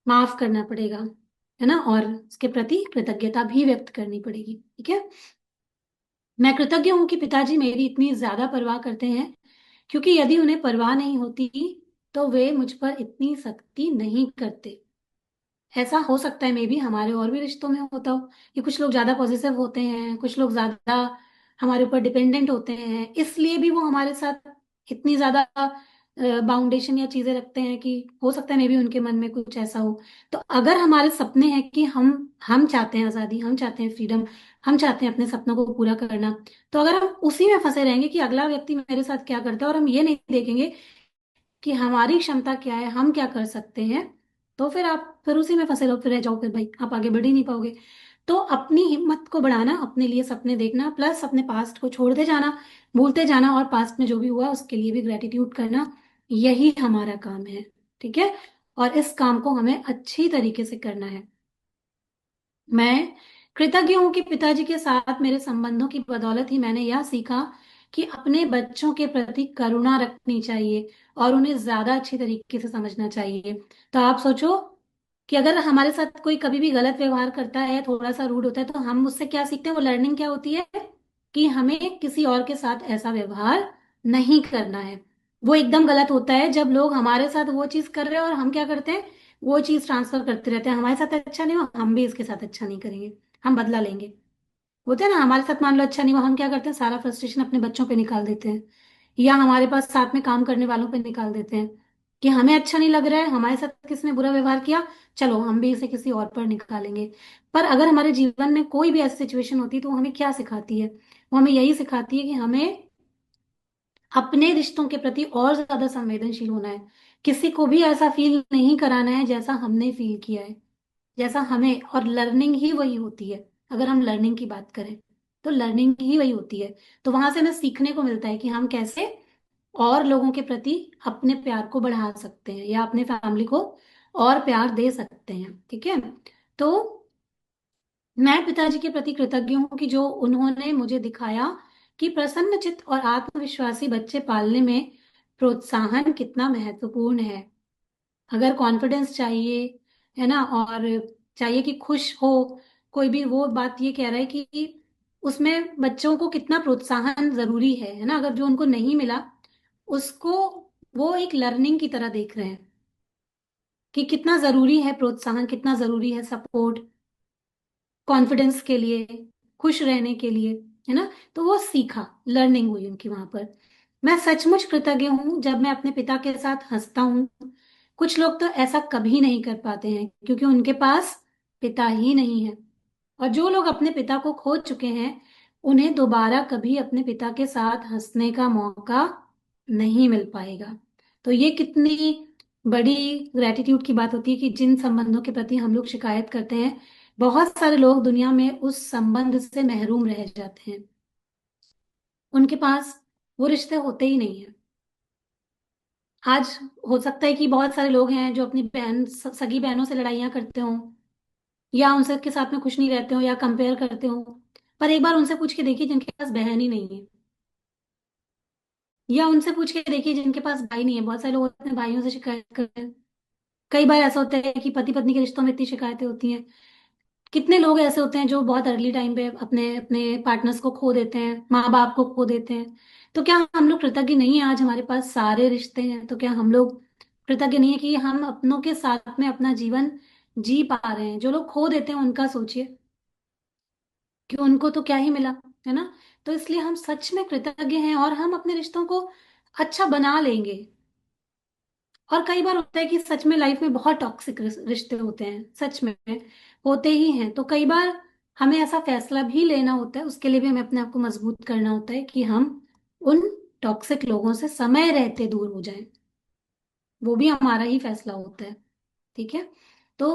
माफ करना पड़ेगा, है ना, और उसके प्रति कृतज्ञता भी व्यक्त करनी पड़ेगी। ठीक है। मैं कृतज्ञ हूं कि पिताजी मेरी इतनी ज्यादा परवाह करते हैं, क्योंकि यदि उन्हें परवाह नहीं होती तो वे मुझ पर इतनी सख्ती नहीं करते। ऐसा हो सकता है मे बी हमारे और भी रिश्तों में होता हो कि कुछ लोग ज्यादा पॉजिटिव होते हैं, कुछ लोग ज्यादा हमारे ऊपर डिपेंडेंट होते हैं, इसलिए भी वो हमारे साथ इतनी ज्यादा बाउंडेशन या चीजें रखते हैं, कि हो सकता है मे बी उनके मन में कुछ ऐसा हो। तो अगर हमारे सपने हैं कि हम चाहते हैं आजादी, हम चाहते हैं फ्रीडम, हम चाहते हैं अपने सपनों को पूरा करना, तो अगर हम उसी में फंसे रहेंगे कि अगला व्यक्ति मेरे साथ क्या करता है और हम ये नहीं देखेंगे कि हमारी क्षमता क्या है, हम क्या कर सकते हैं, तो फिर आप फिर उसी में फंसे रहो, फिर रह जाओ, फिर भाई आप आगे बढ़ ही नहीं पाओगे। तो अपनी हिम्मत को बढ़ाना, अपने लिए सपने देखना, प्लस अपने पास्ट को छोड़ते जाना, भूलते जाना, और पास्ट में जो भी हुआ उसके लिए भी ग्रेटिट्यूड करना, यही हमारा काम है। ठीक है। और इस काम को हमें अच्छी तरीके से करना है। मैं कृतज्ञ हूं कि पिताजी के साथ मेरे संबंधों की बदौलत ही मैंने यह सीखा कि अपने बच्चों के प्रति करुणा रखनी चाहिए और उन्हें ज्यादा अच्छी तरीके से समझना चाहिए। तो आप सोचो कि अगर हमारे साथ कोई कभी भी गलत व्यवहार करता है, थोड़ा सा रूड होता है, तो हम उससे क्या सीखते हैं? वो लर्निंग क्या होती है? कि हमें किसी और के साथ ऐसा व्यवहार नहीं करना है। वो एकदम गलत होता है जब लोग हमारे साथ वो चीज कर रहे हैं और हम क्या करते हैं, वो चीज ट्रांसफर करते रहते हैं, हमारे साथ अच्छा नहीं हुआ हम भी इसके साथ अच्छा नहीं करेंगे, हम बदला लेंगे। होता है ना, हमारे साथ मान लो अच्छा नहीं हुआ, हम क्या करते हैं, सारा फ्रस्ट्रेशन अपने बच्चों पे निकाल देते हैं, या हमारे पास साथ में काम करने वालों पे निकाल देते हैं, कि हमें अच्छा नहीं लग रहा है, हमारे साथ किसने बुरा व्यवहार किया, चलो हम भी इसे किसी और पर निकालेंगे। पर अगर हमारे जीवन में कोई भी ऐसी सिचुएशन होती है तो वो हमें क्या सिखाती है? वो हमें यही सिखाती है कि हमें अपने रिश्तों के प्रति और ज्यादा संवेदनशील होना है। किसी को भी ऐसा फील नहीं कराना है जैसा हमने फील किया है, जैसा हमें। और लर्निंग ही वही होती है। अगर हम लर्निंग की बात करें तो लर्निंग ही वही होती है। तो वहां से हमें सीखने को मिलता है कि हम कैसे और लोगों के प्रति अपने प्यार को बढ़ा सकते हैं, या अपने फैमिली को और प्यार दे सकते हैं। ठीक है। तो मैं पिताजी के प्रति कृतज्ञ हूँ कि जो उन्होंने मुझे दिखाया कि प्रसन्नचित्त और आत्मविश्वासी बच्चे पालने में प्रोत्साहन कितना महत्वपूर्ण है। अगर कॉन्फिडेंस चाहिए, है ना, और चाहिए कि खुश हो कोई भी, वो बात ये कह रहा है कि उसमें बच्चों को कितना प्रोत्साहन जरूरी है ना। अगर जो उनको नहीं मिला उसको वो एक लर्निंग की तरह देख रहे हैं, कि कितना जरूरी है प्रोत्साहन, कितना जरूरी है सपोर्ट, कॉन्फिडेंस के लिए, खुश रहने के लिए, है ना। तो वो सीखा, लर्निंग हुई उनकी वहां पर। मैं सचमुच कृतज्ञ हूँ जब मैं अपने पिता के साथ हंसता हूँ। कुछ लोग तो ऐसा कभी नहीं कर पाते हैं क्योंकि उनके पास पिता ही नहीं है। और जो लोग अपने पिता को खो चुके हैं उन्हें दोबारा कभी अपने पिता के साथ हंसने का मौका नहीं मिल पाएगा। तो ये कितनी बड़ी ग्रेटिट्यूड की बात होती है कि जिन संबंधों के प्रति हम लोग शिकायत करते हैं, बहुत सारे लोग दुनिया में उस संबंध से महरूम रह जाते हैं, उनके पास वो रिश्ते होते ही नहीं है। आज हो सकता है कि बहुत सारे लोग हैं जो अपनी सगी बहनों से लड़ाइयाँ करते हों, या उनसे के साथ में खुश नहीं रहते हो, या कंपेयर करते हो। पर एक बार उनसे पूछ के देखिए जिनके पास बहन ही नहीं है, या उनसे पूछ के देखिए जिनके पास भाई नहीं है। बहुत सारे लोग अपने भाइयों से शिकायत करते हैं। कई बार ऐसा होता है कि पति पत्नी के रिश्तों में इतनी शिकायतें होती हैं। कितने लोग ऐसे होते हैं जो बहुत अर्ली टाइम पे अपने अपने पार्टनर्स को खो देते हैं, माँ बाप को खो देते हैं। तो क्या हम लोग कृतज्ञ नहीं है? आज हमारे पास सारे रिश्ते हैं, तो क्या हम लोग कृतज्ञ नहीं है कि हम अपनों के साथ में अपना जीवन जी पा रहे हैं? जो लोग खो देते हैं उनका सोचिए कि उनको तो क्या ही मिला, है ना? तो इसलिए हम सच में कृतज्ञ हैं और हम अपने रिश्तों को अच्छा बना लेंगे। और कई बार होता है कि सच में लाइफ में बहुत टॉक्सिक रिश्ते होते हैं, सच में होते ही हैं। तो कई बार हमें ऐसा फैसला भी लेना होता है, उसके लिए भी हमें अपने आप को मजबूत करना होता है कि हम उन टॉक्सिक लोगों से समय रहते दूर हो जाएं। वो भी हमारा ही फैसला होता है, ठीक है? तो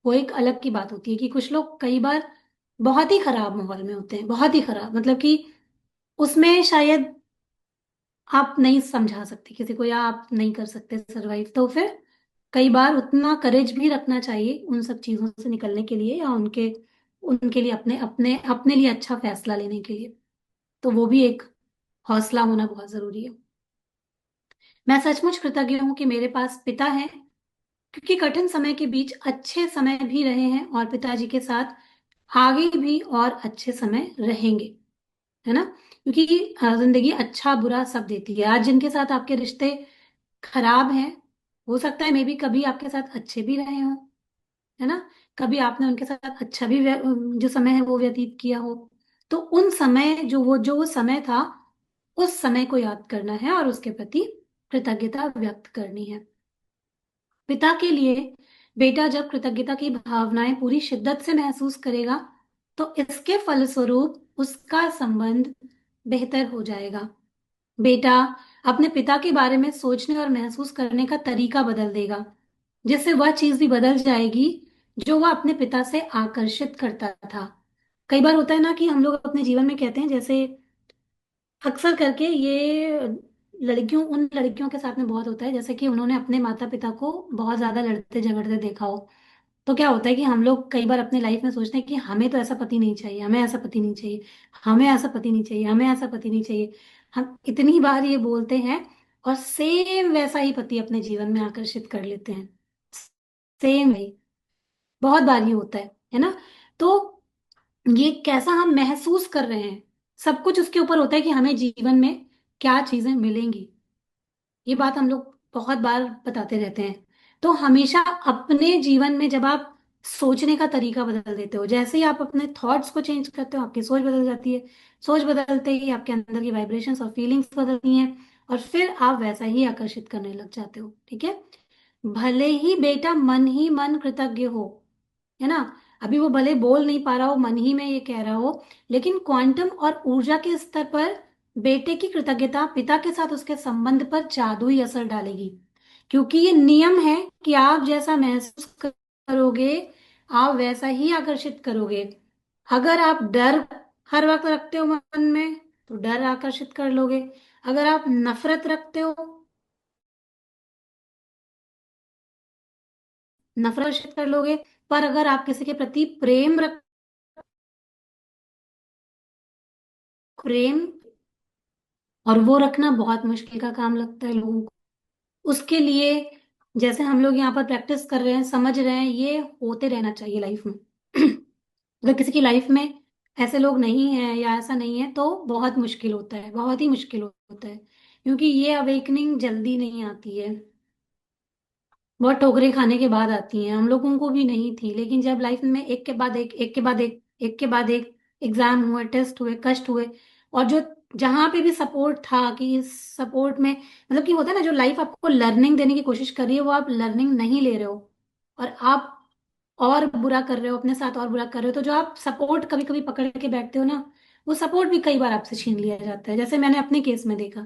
वो एक अलग की बात होती है कि कुछ लोग कई बार बहुत ही खराब माहौल में होते हैं, बहुत ही खराब, मतलब कि उसमें शायद आप नहीं समझा सकते किसी को, या आप नहीं कर सकते सरवाइव। तो फिर कई बार उतना करेज भी रखना चाहिए उन सब चीजों से निकलने के लिए, या उनके उनके लिए अपने अपने अपने लिए अच्छा फैसला लेने के लिए। तो वो भी एक हौसला होना बहुत जरूरी है। मैं सचमुच कृतज्ञ हूँ कि मेरे पास पिता है, क्योंकि कठिन समय के बीच अच्छे समय भी रहे हैं और पिताजी के साथ आगे भी और अच्छे समय रहेंगे, है ना? क्योंकि जिंदगी अच्छा बुरा सब देती है। आज जिनके साथ आपके रिश्ते खराब हैं, हो सकता है मे बी कभी आपके साथ अच्छे भी रहे हों, है ना? कभी आपने उनके साथ अच्छा भी जो समय है वो व्यतीत किया हो। तो उन समय जो वो समय था, उस समय को याद करना है और उसके प्रति कृतज्ञता व्यक्त करनी है। पिता के लिए बेटा जब कृतज्ञता की भावनाएं पूरी शिद्दत से महसूस करेगा, तो इसके फलस्वरूप उसका संबंध बेहतर हो जाएगा। बेटा अपने पिता के बारे में सोचने और महसूस करने का तरीका बदल देगा, जिससे वह चीज भी बदल जाएगी जो वह अपने पिता से आकर्षित करता था। कई बार होता है ना कि हम लोग अपने जीवन में कहते हैं, जैसे अक्सर करके ये लड़कियों उन लड़कियों के साथ में बहुत होता है, जैसे कि उन्होंने अपने माता पिता को बहुत ज्यादा लड़ते झगड़ते देखा हो। तो क्या होता है कि हम लोग कई बार अपने लाइफ में सोचते हैं कि हमें तो ऐसा पति नहीं चाहिए, हमें ऐसा पति नहीं चाहिए, हमें ऐसा पति नहीं चाहिए, हमें ऐसा पति नहीं चाहिए। हम इतनी बार ये बोलते हैं और सेम वैसा ही पति अपने जीवन में आकर्षित कर लेते हैं। सेम भाई, बहुत बार ये होता है ना? तो ये कैसा हम महसूस कर रहे हैं, सब कुछ उसके ऊपर होता है कि हमें जीवन में क्या चीजें मिलेंगी। ये बात हम लोग बहुत बार बताते रहते हैं। तो हमेशा अपने जीवन में जब आप सोचने का तरीका बदल देते हो, जैसे ही आप अपने थॉट्स को चेंज करते हो, आपकी सोच बदल जाती है। सोच बदलते ही आपके अंदर की वाइब्रेशंस और फीलिंग्स बदलती हैं, और फिर आप वैसा ही आकर्षित करने लग जाते हो, ठीक है? भले ही बेटा मन ही मन कृतज्ञ हो, है ना? अभी वो भले बोल नहीं पा रहा हो, मन ही में ये कह रहा हो, लेकिन क्वांटम और ऊर्जा के स्तर पर बेटे की कृतज्ञता पिता के साथ उसके संबंध पर जादुई असर डालेगी। क्योंकि ये नियम है कि आप जैसा महसूस करोगे, आप वैसा ही आकर्षित करोगे। अगर आप डर हर वक्त रखते हो मन में, तो डर आकर्षित कर लोगे। अगर आप नफरत रखते हो, नफरत आकर्षित कर लोगे। पर अगर आप किसी के प्रति प्रेम, और वो रखना बहुत मुश्किल का काम लगता है लोगों को, उसके लिए जैसे हम लोग यहाँ पर प्रैक्टिस कर रहे हैं, समझ रहे हैं, ये होते रहना चाहिए लाइफ में। अगर किसी की लाइफ में ऐसे लोग नहीं हैं या ऐसा नहीं है, तो बहुत मुश्किल होता है, बहुत ही मुश्किल होता है। क्योंकि ये अवेकनिंग जल्दी नहीं आती है, बहुत ठोकरें खाने के बाद आती हैं। हम लोगों को भी नहीं थी, लेकिन जब लाइफ में एक के बाद एक के बाद एक के बाद एक एग्जाम हुए, टेस्ट हुए, कष्ट हुए, और जो जहां पे भी सपोर्ट था कि इस सपोर्ट में, मतलब कि होता है ना, जो लाइफ आपको लर्निंग देने की कोशिश कर रही है वो आप लर्निंग नहीं ले रहे हो, और आप और बुरा कर रहे हो अपने साथ, और बुरा कर रहे हो। तो जो आप सपोर्ट कभी कभी पकड़ के बैठते हो ना, वो सपोर्ट भी कई बार आपसे छीन लिया जाता है। जैसे मैंने अपने केस में देखा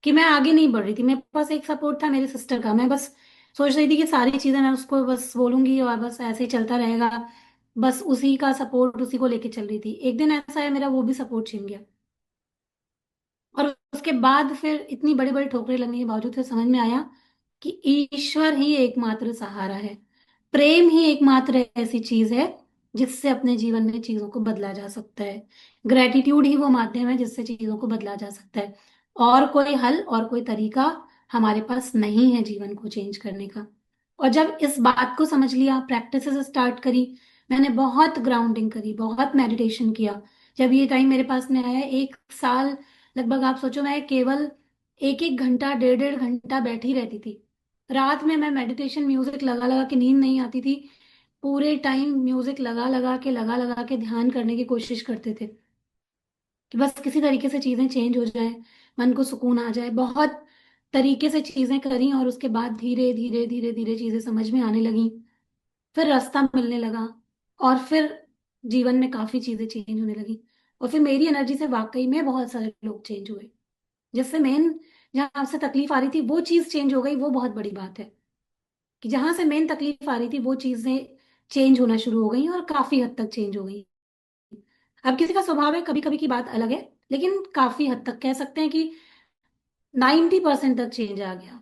कि मैं आगे नहीं बढ़ रही थी, मेरे पास एक सपोर्ट था मेरे सिस्टर का। मैं बस सोच रही थी कि सारी चीजें मैं उसको बस बोलूंगी और बस ऐसे ही चलता रहेगा, बस उसी का सपोर्ट, उसी को लेके चल रही थी। एक दिन ऐसा है, मेरा वो भी सपोर्ट छिन गया। और उसके बाद फिर इतनी बड़ी बड़ी ठोकरें लगने के बावजूद फिर समझ में आया कि ईश्वर ही एकमात्र सहारा है। प्रेम ही एकमात्र ऐसी चीज है जिससे अपने जीवन में चीजों को बदला जा सकता है। ग्रेटिट्यूड ही वो माध्यम है जिससे चीजों को बदला जा सकता है। और कोई हल और कोई तरीका हमारे पास नहीं है जीवन को चेंज करने का। और जब इस बात को समझ लिया, प्रैक्टिस स्टार्ट करी, मैंने बहुत ग्राउंडिंग करी, बहुत मेडिटेशन किया। जब ये टाइम मेरे पास में आया, 1 साल लगभग आप सोचो, मैं केवल एक एक घंटा, डेढ़ डेढ़ घंटा बैठी रहती थी। रात में मैं मेडिटेशन म्यूजिक लगा लगा के, नींद नहीं आती थी, पूरे टाइम म्यूजिक लगा लगा के ध्यान करने की कोशिश करते थे कि बस किसी तरीके से चीजें चेंज हो जाए, मन को सुकून आ जाए। बहुत तरीके से चीजें करी, और उसके बाद धीरे धीरे धीरे धीरे चीजें समझ में आने लगी, फिर रास्ता मिलने लगा, और फिर जीवन में काफी चीजें चेंज होने लगी। और फिर मेरी एनर्जी से वाकई में बहुत सारे लोग चेंज हुए। जिससे मेन, जहां आपसे तकलीफ आ रही थी वो चीज चेंज हो गई, वो बहुत बड़ी बात है। कि जहां से मेन तकलीफ आ रही थी वो चीजें चेंज होना शुरू हो गई, और काफी हद तक चेंज हो गई। अब किसी का स्वभाव है, कभी कभी की बात अलग है, लेकिन काफी हद तक कह सकते हैं कि 90% तक चेंज आ गया।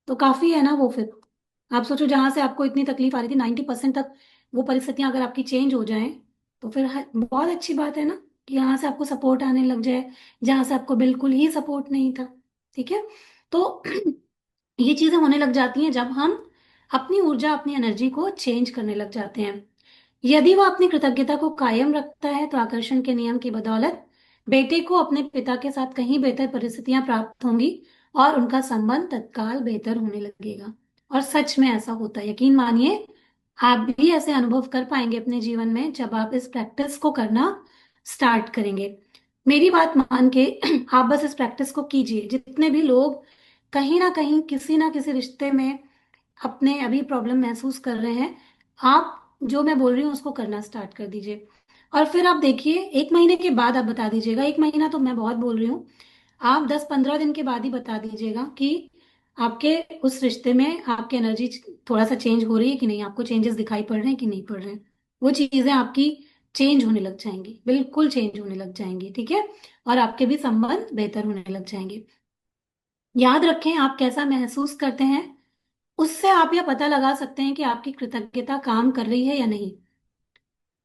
तो काफी है ना वो फिर। आप सोचो, जहां से आपको इतनी तकलीफ आ रही थी, 90% तक वो परिस्थितियां अगर आपकी चेंज हो जाएं, तो फिर बहुत अच्छी बात है ना। कि यहाँ से आपको सपोर्ट आने लग जाए, जहां से आपको बिल्कुल ही सपोर्ट नहीं था। ठीक है। तो ये चीजें होने लग जाती हैं जब हम अपनी ऊर्जा, अपनी एनर्जी को चेंज करने लग जाते हैं। यदि वो अपनी कृतज्ञता को कायम रखता है, तो आकर्षण के नियम की बदौलत बेटे को अपने पिता के साथ कहीं बेहतर परिस्थितियां प्राप्त होंगी, और उनका संबंध तत्काल बेहतर होने लगेगा। और सच में ऐसा होता है, यकीन मानिए। आप भी ऐसे अनुभव कर पाएंगे अपने जीवन में, जब आप इस प्रैक्टिस को करना स्टार्ट करेंगे। मेरी बात मान के आप बस इस प्रैक्टिस को कीजिए। जितने भी लोग कहीं ना किसी रिश्ते में अपने अभी प्रॉब्लम महसूस कर रहे हैं, आप जो मैं बोल रही हूँ उसको करना स्टार्ट कर दीजिए। और फिर आप देखिए, 1 महीने के बाद आप बता दीजिएगा। 1 महीना तो मैं बहुत बोल रही हूँ, आप 10-15 दिन के बाद ही बता दीजिएगा कि आपके उस रिश्ते में आपकी एनर्जी थोड़ा सा चेंज हो रही है कि नहीं, आपको चेंजेस दिखाई पड़ रहे हैं कि नहीं पड़ रहे हैं। वो चीजें आपकी चेंज होने लग जाएंगी, बिल्कुल चेंज होने लग जाएंगी। ठीक है। और आपके भी संबंध बेहतर होने लग जाएंगे। याद रखें, आप कैसा महसूस करते हैं, उससे आप यह पता लगा सकते हैं कि आपकी कृतज्ञता काम कर रही है या नहीं।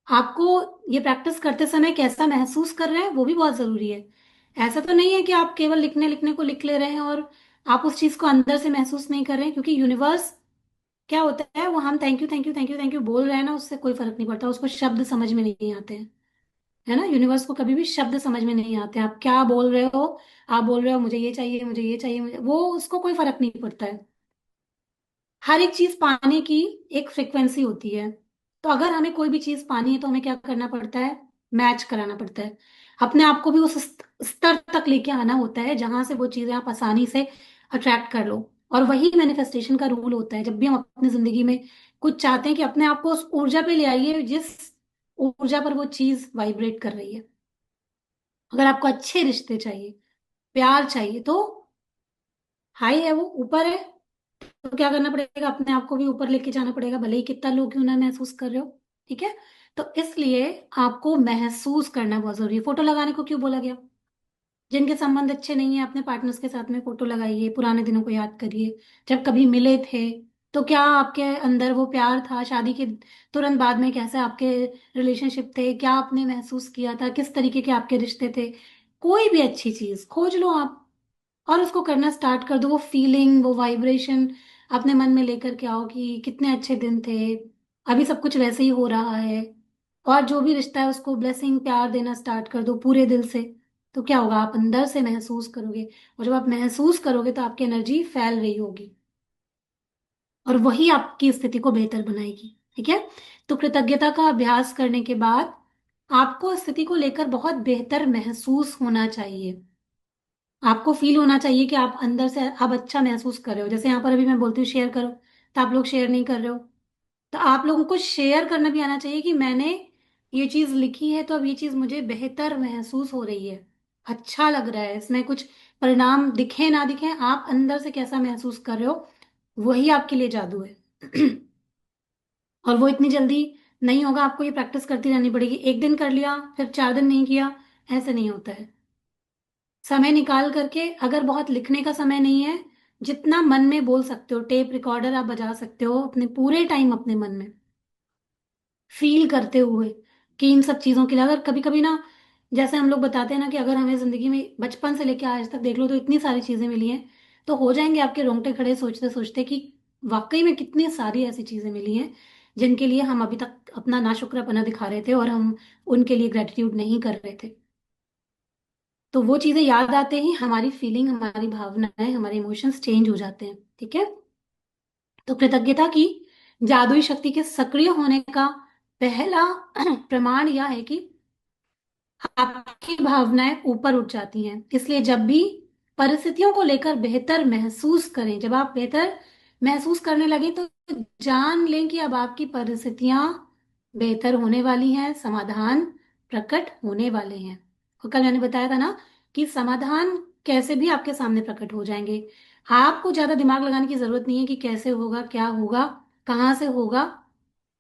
आपको ये प्रैक्टिस करते समय कैसा महसूस कर रहे हैं, वो भी बहुत जरूरी है। ऐसा तो नहीं है कि आप केवल लिखने लिखने को लिख ले रहे हैं और आप उस चीज को अंदर से महसूस नहीं कर रहे हैं। क्योंकि यूनिवर्स क्या होता है, वो हम thank you thank you thank you thank you बोल रहे हैं ना, उससे कोई फर्क नहीं पड़ता। उसको शब्द समझ में नहीं आते हैं, है ना। यूनिवर्स को कभी भी शब्द समझ में नहीं आते। आप क्या बोल रहे हो, आप बोल रहे हो मुझे ये चाहिए, मुझे ये चाहिए, मुझे वो, उसको कोई फर्क नहीं पड़ता है। हर एक चीज पाने की एक फ्रिक्वेंसी होती है। तो अगर हमें कोई भी चीज पानी है, तो हमें क्या करना पड़ता है, मैच कराना पड़ता है। अपने आप को भी उस स्तर तक लेके आना होता है जहां से वो चीजें आप आसानी से अट्रैक्ट कर लो। और वही मैनिफेस्टेशन का रूल होता है। जब भी हम अपनी जिंदगी में कुछ चाहते हैं, कि अपने आप को उस ऊर्जा पे ले आइए जिस ऊर्जा पर वो चीज वाइब्रेट कर रही है। अगर आपको अच्छे रिश्ते चाहिए, प्यार चाहिए, तो हाई है, वो ऊपर है। तो क्या करना पड़ेगा, अपने आप को भी ऊपर लेके जाना पड़ेगा, भले ही कितना लोग क्यों ना महसूस कर रहे हो। ठीक है। तो इसलिए आपको महसूस करना बहुत जरूरी है। फोटो लगाने को क्यों बोला गया? जिनके संबंध अच्छे नहीं है, अपने पार्टनर्स के साथ में फोटो लगाइए, पुराने दिनों को याद करिए, जब कभी मिले थे। तो क्या आपके अंदर वो प्यार था? शादी के तुरंत बाद में कैसे आपके रिलेशनशिप थे? क्या आपने महसूस किया था? किस तरीके के आपके रिश्ते थे? कोई भी अच्छी चीज खोज लो आप, और उसको करना स्टार्ट कर दो। वो फीलिंग, वो वाइब्रेशन अपने मन में लेकर के आओ कि कितने अच्छे दिन थे, अभी सब कुछ वैसे ही हो रहा है। और जो भी रिश्ता है उसको ब्लेसिंग, प्यार देना स्टार्ट कर दो पूरे दिल से। तो क्या होगा, आप अंदर से महसूस करोगे। और जब आप महसूस करोगे, तो आपकी एनर्जी फैल रही होगी, और वही आपकी स्थिति को बेहतर बनाएगी। ठीक है। तो कृतज्ञता का अभ्यास करने के बाद आपको स्थिति को लेकर बहुत बेहतर महसूस होना चाहिए। आपको फील होना चाहिए कि आप अंदर से अब अच्छा महसूस कर रहे हो। जैसे यहाँ पर अभी मैं बोलती हूँ शेयर करो, तो आप लोग शेयर नहीं कर रहे हो। तो आप लोगों को शेयर करना भी आना चाहिए कि मैंने ये चीज लिखी है, तो अब ये चीज मुझे बेहतर महसूस हो रही है, अच्छा लग रहा है। इसमें कुछ परिणाम दिखे ना दिखे, आप अंदर से कैसा महसूस कर रहे हो, वही आपके लिए जादू है। और वो इतनी जल्दी नहीं होगा, आपको ये प्रैक्टिस करती रहनी पड़ेगी। एक दिन कर लिया, फिर 4 दिन नहीं किया, ऐसे नहीं होता है। समय निकाल करके, अगर बहुत लिखने का समय नहीं है, जितना मन में बोल सकते हो, टेप रिकॉर्डर आप बजा सकते हो अपने पूरे टाइम, अपने मन में फील करते हुए कि इन सब चीजों के लिए। अगर कभी कभी ना, जैसे हम लोग बताते हैं ना कि अगर हमें जिंदगी में बचपन से लेकर आज तक देख लो, तो इतनी सारी चीजें मिली हैं, तो हो जाएंगे आपके रोंगटे खड़े सोचते सोचते कि वाकई में कितनी सारी ऐसी चीजें मिली हैं जिनके लिए हम अभी तक अपना नाशुक्रापना दिखा रहे थे, और हम उनके लिए ग्रेटिट्यूड नहीं कर रहे थे। तो वो चीजें याद आते ही हमारी फीलिंग, हमारी भावनाएं, हमारे इमोशंस चेंज हो जाते हैं। ठीक है। तो कृतज्ञता की जादुई शक्ति के सक्रिय होने का पहला प्रमाण यह है कि आपकी भावनाएं ऊपर उठ जाती हैं। इसलिए जब भी परिस्थितियों को लेकर बेहतर महसूस करें, जब आप बेहतर महसूस करने लगे, तो जान लें कि अब आपकी परिस्थितियां बेहतर होने वाली हैं, समाधान प्रकट होने वाले हैं। और कल मैंने बताया था ना कि समाधान कैसे भी आपके सामने प्रकट हो जाएंगे। आपको ज्यादा दिमाग लगाने की जरूरत नहीं है कि कैसे होगा, क्या होगा, कहाँ से होगा।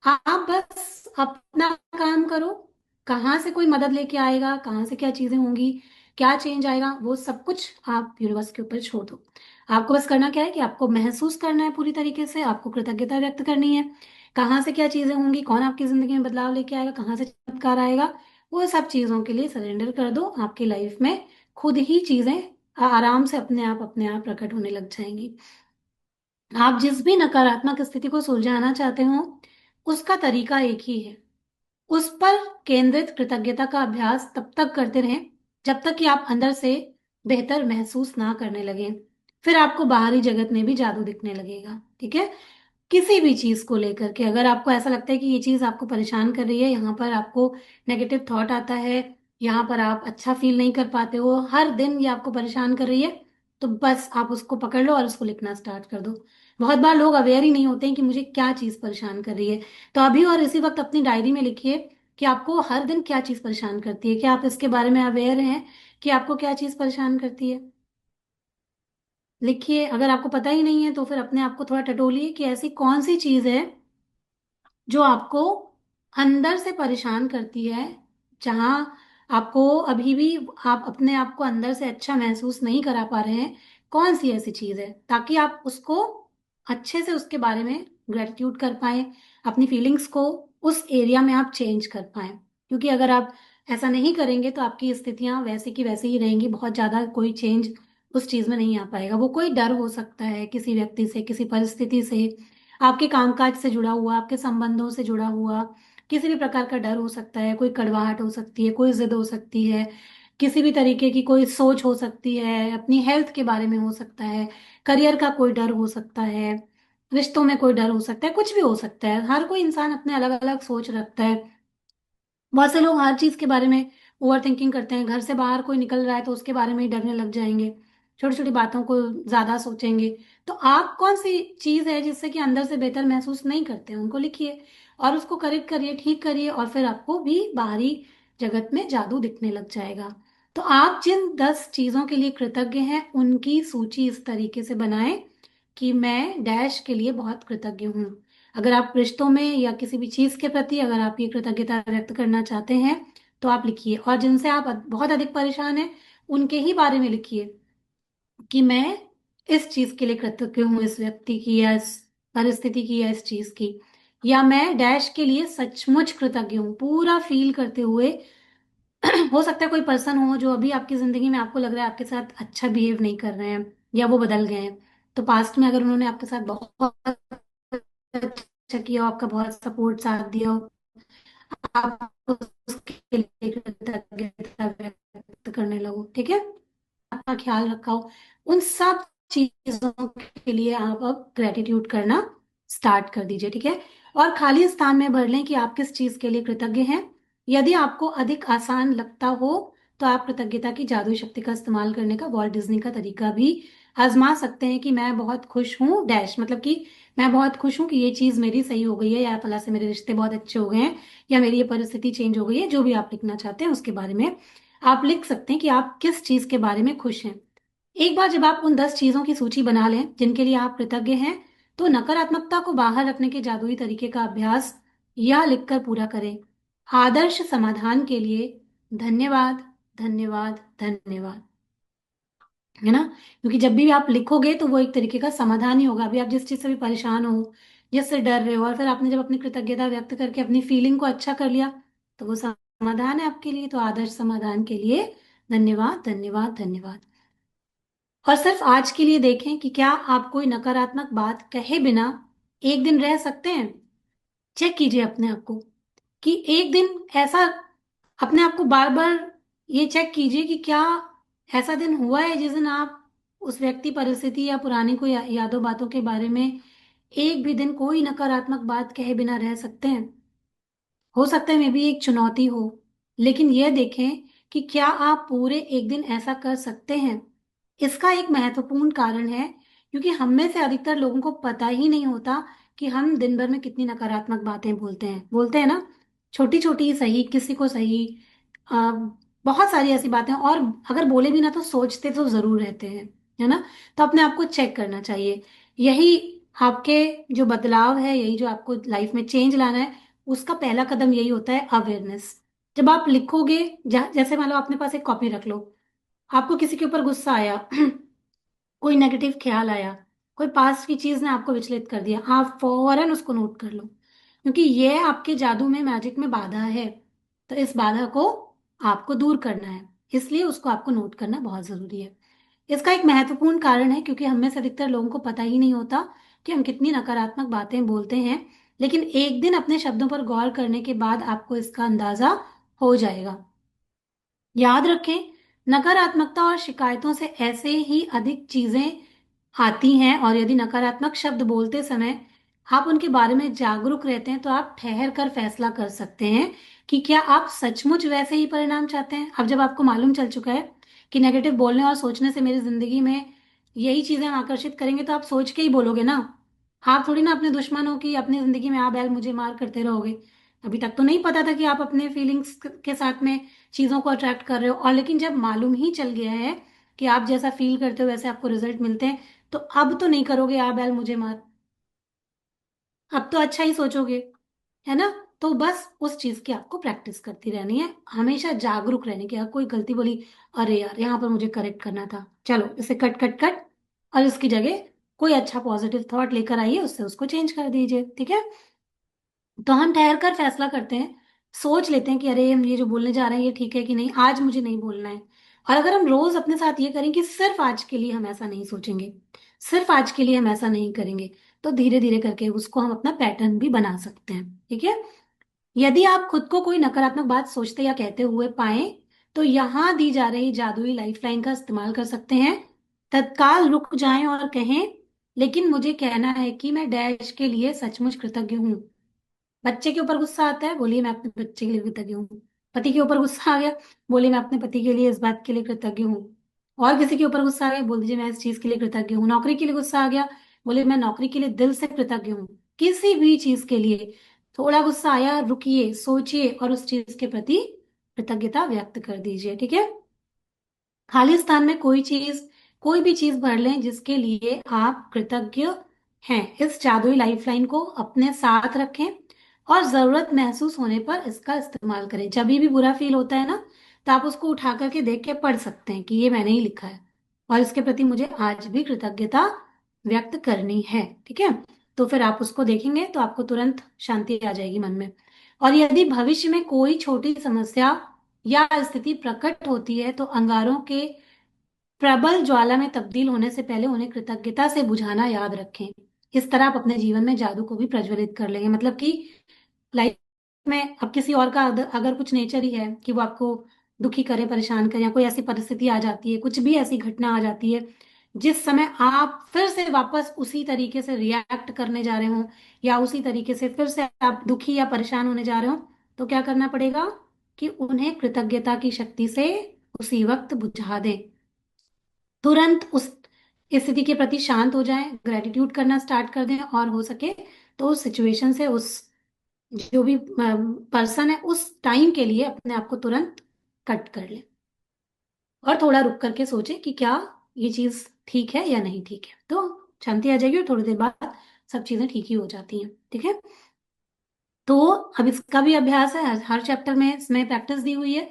आप बस अपना काम करो। कहाँ से कोई मदद लेके आएगा, कहाँ से क्या चीजें होंगी, क्या चेंज आएगा, वो सब कुछ आप यूनिवर्स के ऊपर छोड़ दो। आपको बस करना क्या है कि आपको महसूस करना है पूरी तरीके से, आपको कृतज्ञता व्यक्त करनी है। कहाँ से क्या चीजें होंगी, कौन आपकी जिंदगी में बदलाव लेके आएगा, कहाँ से चमत्कार आएगा, वो सब चीजों के लिए सरेंडर कर दो। आपकी लाइफ में खुद ही चीजें आराम से अपने आप प्रकट होने लग जाएंगी। आप जिस भी नकारात्मक स्थिति को सुलझाना चाहते हो, उसका तरीका एक ही है। उस पर केंद्रित कृतज्ञता का अभ्यास तब तक करते रहें जब तक कि आप अंदर से बेहतर महसूस ना करने लगें। फिर आपको बाहरी जगत में भी जादू दिखने लगेगा। ठीक है। किसी भी चीज को लेकर के अगर आपको ऐसा लगता है कि ये चीज आपको परेशान कर रही है, यहाँ पर आपको नेगेटिव थॉट आता है, यहाँ पर आप अच्छा फील नहीं कर पाते हो, हर दिन ये आपको परेशान कर रही है, तो बस आप उसको पकड़ लो और उसको लिखना स्टार्ट कर दो। बहुत बार लोग अवेयर ही नहीं होते हैं कि मुझे क्या चीज परेशान कर रही है। तो अभी और इसी वक्त अपनी डायरी में लिखिए कि आपको हर दिन क्या चीज परेशान करती है। क्या आप इसके बारे में अवेयर हैं कि आपको क्या चीज परेशान करती है? लिखिए। अगर आपको पता ही नहीं है तो फिर अपने आप को थोड़ा टटोलिए कि ऐसी कौन सी चीज है जो आपको अंदर से परेशान करती है, जहां आपको अभी भी आप अपने आप को अंदर से अच्छा महसूस नहीं करा पा रहे हैं। कौन सी ऐसी चीज है, ताकि आप उसको अच्छे से उसके बारे में ग्रेटिट्यूड कर पाए, अपनी फीलिंग्स को उस एरिया में आप चेंज कर पाए। क्योंकि अगर आप ऐसा नहीं करेंगे तो आपकी स्थितियां वैसी की वैसी ही रहेंगी, बहुत ज्यादा कोई चेंज उस चीज में नहीं आ पाएगा। वो कोई डर हो सकता है किसी व्यक्ति से, किसी परिस्थिति से, आपके कामकाज से जुड़ा हुआ, आपके संबंधों से जुड़ा हुआ किसी भी प्रकार का डर हो सकता है। कोई कड़वाहट हो सकती है, कोई जिद हो सकती है, किसी भी तरीके की कोई सोच हो सकती है, अपनी हेल्थ के बारे में हो सकता है, करियर का कोई डर हो सकता है, रिश्तों में कोई डर हो सकता है, कुछ भी हो सकता है। हर कोई इंसान अपने अलग अलग सोच रखता है। बहुत से लोग हर चीज के बारे में ओवर थिंकिंग करते हैं। घर से बाहर कोई निकल रहा है तो उसके बारे में ही डरने लग जाएंगे, छोटी छोटी बातों को ज्यादा सोचेंगे। तो आप कौन सी चीज है जिससे कि अंदर से बेहतर महसूस नहीं करते हैं, उनको लिखिए और उसको करेक्ट करिए, ठीक करिए, और फिर आपको भी बाहरी जगत में जादू दिखने लग जाएगा। तो आप जिन 10 चीजों के लिए कृतज्ञ हैं उनकी सूची इस तरीके से बनाएं कि मैं डैश के लिए बहुत कृतज्ञ हूँ। अगर आप रिश्तों में या किसी भी चीज के प्रति अगर आप ये कृतज्ञता व्यक्त करना चाहते हैं तो आप लिखिए। और जिनसे आप बहुत अधिक परेशान हैं उनके ही बारे में लिखिए कि मैं इस चीज के लिए कृतज्ञ हूँ, इस व्यक्ति की या इस परिस्थिति की या इस चीज की, या मैं डैश के लिए सचमुच कृतज्ञ हूँ, पूरा फील करते हुए। हो सकता है कोई पर्सन हो जो अभी आपकी जिंदगी में आपको लग रहा है आपके साथ अच्छा बिहेव नहीं कर रहे हैं या वो बदल गए हैं। तो पास्ट में अगर उन्होंने आपके साथ बहुत अच्छा किया हो, आपका बहुत सपोर्ट साथ दिया हो, आप उसके लिए कृतज्ञता व्यक्त करने लगो। ठीक है। आपका ख्याल रखा हो, उन सब चीजों के लिए आप अब ग्रेटिट्यूड करना स्टार्ट कर दीजिए। ठीक है। और खाली स्थान में भर लें कि आप किस चीज के लिए कृतज्ञ हैं। यदि आपको अधिक आसान लगता हो तो आप कृतज्ञता की जादुई शक्ति का इस्तेमाल करने का वॉल्ट डिज्नी का तरीका भी आजमा सकते हैं कि मैं बहुत खुश हूँ डैश, मतलब कि मैं बहुत खुश हूँ कि ये चीज मेरी सही हो गई है, या फला से मेरे रिश्ते बहुत अच्छे हो गए हैं, या मेरी ये परिस्थिति चेंज हो गई है। जो भी आप लिखना चाहते हैं उसके बारे में आप लिख सकते हैं कि आप किस चीज के बारे में खुश हैं। एक बार जब आप उन 10 चीजों की सूची बना लें जिनके लिए आप कृतज्ञ हैं, तो नकारात्मकता को बाहर रखने के जादुई तरीके का अभ्यास यह लिखकर पूरा करें: आदर्श समाधान के लिए धन्यवाद, धन्यवाद, धन्यवाद। है ना? क्योंकि जब भी आप लिखोगे तो वो एक तरीके का समाधान ही होगा। अभी आप जिस चीज से भी परेशान हो, जिससे डर रहे हो, और फिर आपने जब अपनी कृतज्ञता व्यक्त करके अपनी फीलिंग को अच्छा कर लिया, तो वो समाधान है आपके लिए। तो आदर्श समाधान के लिए धन्यवाद, धन्यवाद, धन्यवाद। और सिर्फ आज के लिए देखें कि क्या आप कोई नकारात्मक बात कहे बिना एक दिन रह सकते हैं। चेक कीजिए अपने आप को कि एक दिन ऐसा, अपने आप को बार बार ये चेक कीजिए कि क्या ऐसा दिन हुआ है जिस दिन आप उस व्यक्ति, परिस्थिति या पुरानी कोई यादों बातों के बारे में एक भी दिन कोई नकारात्मक बात कहे बिना रह सकते हैं? हो सकता है मे भी एक चुनौती हो, लेकिन यह देखें कि क्या आप पूरे एक दिन ऐसा कर सकते हैं। इसका एक महत्वपूर्ण कारण है क्योंकि हम में से अधिकतर लोगों को पता ही नहीं होता कि हम दिन भर में कितनी नकारात्मक बातें बोलते हैं ना। छोटी छोटी सही, किसी को सही, आ, बहुत सारी ऐसी बातें, और अगर बोले भी ना तो सोचते तो जरूर रहते हैं, है ना। तो अपने आप को चेक करना चाहिए। यही आपके जो बदलाव है, यही जो आपको लाइफ में चेंज लाना है, उसका पहला कदम यही होता है, अवेयरनेस। जब आप लिखोगे, जैसे मान लो अपने पास एक कॉपी रख लो, आपको किसी के ऊपर गुस्सा आया, कोई नेगेटिव ख्याल आया, कोई पास्ट की चीज ने आपको विचलित कर दिया, आप फौरन उसको नोट कर लो, क्योंकि ये आपके जादू में, मैजिक में बाधा है। तो इस बाधा को आपको दूर करना है, इसलिए उसको आपको नोट करना बहुत जरूरी है। इसका एक महत्वपूर्ण कारण है क्योंकि हम में से अधिकतर लोगों को पता ही नहीं होता कि हम कितनी नकारात्मक बातें बोलते हैं, लेकिन एक दिन अपने शब्दों पर गौर करने के बाद आपको इसका अंदाजा हो जाएगा। याद रखें, नकारात्मकता और शिकायतों से ऐसे ही अधिक चीजें आती हैं, और यदि नकारात्मक शब्द बोलते समय आप उनके बारे में जागरूक रहते हैं तो आप ठहर कर फैसला कर सकते हैं कि क्या आप सचमुच वैसे ही परिणाम चाहते हैं। अब जब आपको मालूम चल चुका है कि नेगेटिव बोलने और सोचने से मेरी जिंदगी में यही चीजें हम आकर्षित करेंगे, तो आप सोच के ही बोलोगे ना। आप थोड़ी ना अपने दुश्मनों की अपनी जिंदगी में आ बैल मुझे मार करते रहोगे। अभी तक तो नहीं पता था कि आप अपने फीलिंग्स के साथ में चीजों को अट्रैक्ट कर रहे हो, और लेकिन जब मालूम ही चल गया है कि आप जैसा फील करते हो वैसे आपको रिजल्ट मिलते हैं, तो अब तो नहीं करोगे आ बैल मुझे मार। अब तो अच्छा ही सोचोगे, है ना। तो बस उस चीज की आपको प्रैक्टिस करती रहनी है, हमेशा जागरूक रहने की। अगर कोई गलती बोली, अरे यार यहाँ पर मुझे करेक्ट करना था, चलो इसे कट कट कट, और इसकी जगह कोई अच्छा पॉजिटिव थॉट लेकर आइए, उससे उसको चेंज कर दीजिए, ठीक है। तो हम ठहर कर फैसला करते हैं, सोच लेते हैं कि अरे हम ये जो बोलने जा रहे हैं ये ठीक है कि नहीं, आज मुझे नहीं बोलना है। और अगर हम रोज अपने साथ ये करें कि सिर्फ आज के लिए हम ऐसा नहीं सोचेंगे, सिर्फ आज के लिए हम ऐसा नहीं करेंगे, तो धीरे धीरे करके उसको हम अपना पैटर्न भी बना सकते हैं, ठीक है। यदि आप खुद को कोई नकारात्मक बात सोचते या कहते हुए पाएं, तो यहाँ दी जा रही जादुई लाइफलाइन का इस्तेमाल कर सकते हैं। तत्काल रुक जाएं और कहें, लेकिन मुझे कहना है कि मैं डैश के लिए सचमुच कृतज्ञ हूँ। बच्चे के ऊपर गुस्सा आता है, बोलिए मैं अपने बच्चे के लिए कृतज्ञ हूँ। पति के ऊपर गुस्सा आ गया, बोलिए मैं अपने पति के लिए इस बात के लिए कृतज्ञ हूँ। और किसी के ऊपर गुस्सा आ गया, बोल दीजिए मैं इस चीज के लिए कृतज्ञ हूँ। नौकरी के लिए गुस्सा आ गया, बोलिए मैं नौकरी के लिए दिल से कृतज्ञ हूँ। किसी भी चीज के लिए थोड़ा गुस्सा आया, रुकिए, सोचिए और उस चीज के प्रति कृतज्ञता व्यक्त कर दीजिए, ठीक है। खाली स्थान में कोई भी चीज भर लें जिसके लिए आप कृतज्ञ हैं। इस जादुई लाइफलाइन को अपने साथ रखें और जरूरत महसूस होने पर इसका इस्तेमाल करें। जब भी बुरा फील होता है ना, तो आप उसको उठा करके देख के पढ़ सकते हैं कि ये मैंने ही लिखा है और इसके प्रति मुझे आज भी कृतज्ञता व्यक्त करनी है, ठीक है। तो फिर आप उसको देखेंगे तो आपको तुरंत शांति आ जाएगी मन में। और यदि भविष्य में कोई छोटी समस्या या स्थिति प्रकट होती है, तो अंगारों के प्रबल ज्वाला में तब्दील होने से पहले उन्हें कृतज्ञता से बुझाना याद रखें। इस तरह आप अपने जीवन में जादू को भी प्रज्वलित कर लेंगे। मतलब कि लाइफ में अब किसी और का अगर कुछ नेचर ही है कि वो आपको दुखी करे, परेशान करे, या कोई ऐसी परिस्थिति आ जाती है, कुछ भी ऐसी घटना आ जाती है जिस समय आप फिर से वापस उसी तरीके से रिएक्ट करने जा रहे हो, या उसी तरीके से फिर से आप दुखी या परेशान होने जा रहे हो, तो क्या करना पड़ेगा कि उन्हें कृतज्ञता की शक्ति से उसी वक्त बुझा दें। तुरंत उस स्थिति के प्रति शांत हो जाएं, ग्रेटिट्यूड करना स्टार्ट कर दें, और हो सके तो उस सिचुएशन से, उस जो भी पर्सन है, उस टाइम के लिए अपने आप को तुरंत कट कर लें और थोड़ा रुक करके सोचें कि क्या ये चीज ठीक है या नहीं ठीक है। तो शांति आ जाएगी और थोड़ी देर बाद सब चीजें ठीक ही हो जाती हैं, ठीक है। तो अब इसका भी अभ्यास है, हर चैप्टर में इसमें प्रैक्टिस दी हुई है।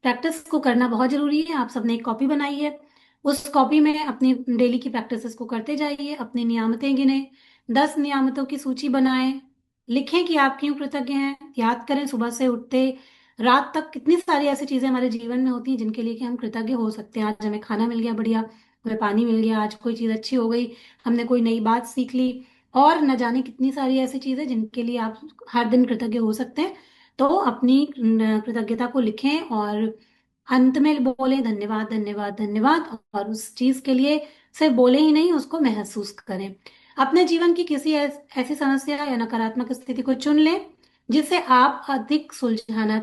प्रैक्टिस को करना बहुत जरूरी है। आप सबने एक कॉपी बनाई है, उस कॉपी में अपनी डेली की प्रैक्टिसेस को करते जाइए, अपनी नियामतें गिने, 10 नियामतों की सूची बनाएं, लिखें कि आप क्यों कृतज्ञ हैं, याद करें सुबह से उठते रात तक कितनी सारी ऐसी चीजें हमारे जीवन में होती हैं जिनके लिए कि हम कृतज्ञ हो सकते हैं। आज हमें खाना मिल गया बढ़िया, हमें पानी मिल गया, आज कोई चीज अच्छी हो गई, हमने कोई नई बात सीख ली, और न जाने कितनी सारी ऐसी चीजें जिनके लिए आप हर दिन कृतज्ञ हो सकते हैं। तो अपनी कृतज्ञता को लिखें और अंत में बोले धन्यवाद धन्यवाद धन्यवाद, और उस चीज के लिए सिर्फ बोले ही नहीं, उसको महसूस करें। अपने जीवन की किसी ऐसी समस्या या नकारात्मक स्थिति को चुन लें जिसे आप अधिक सुलझाना।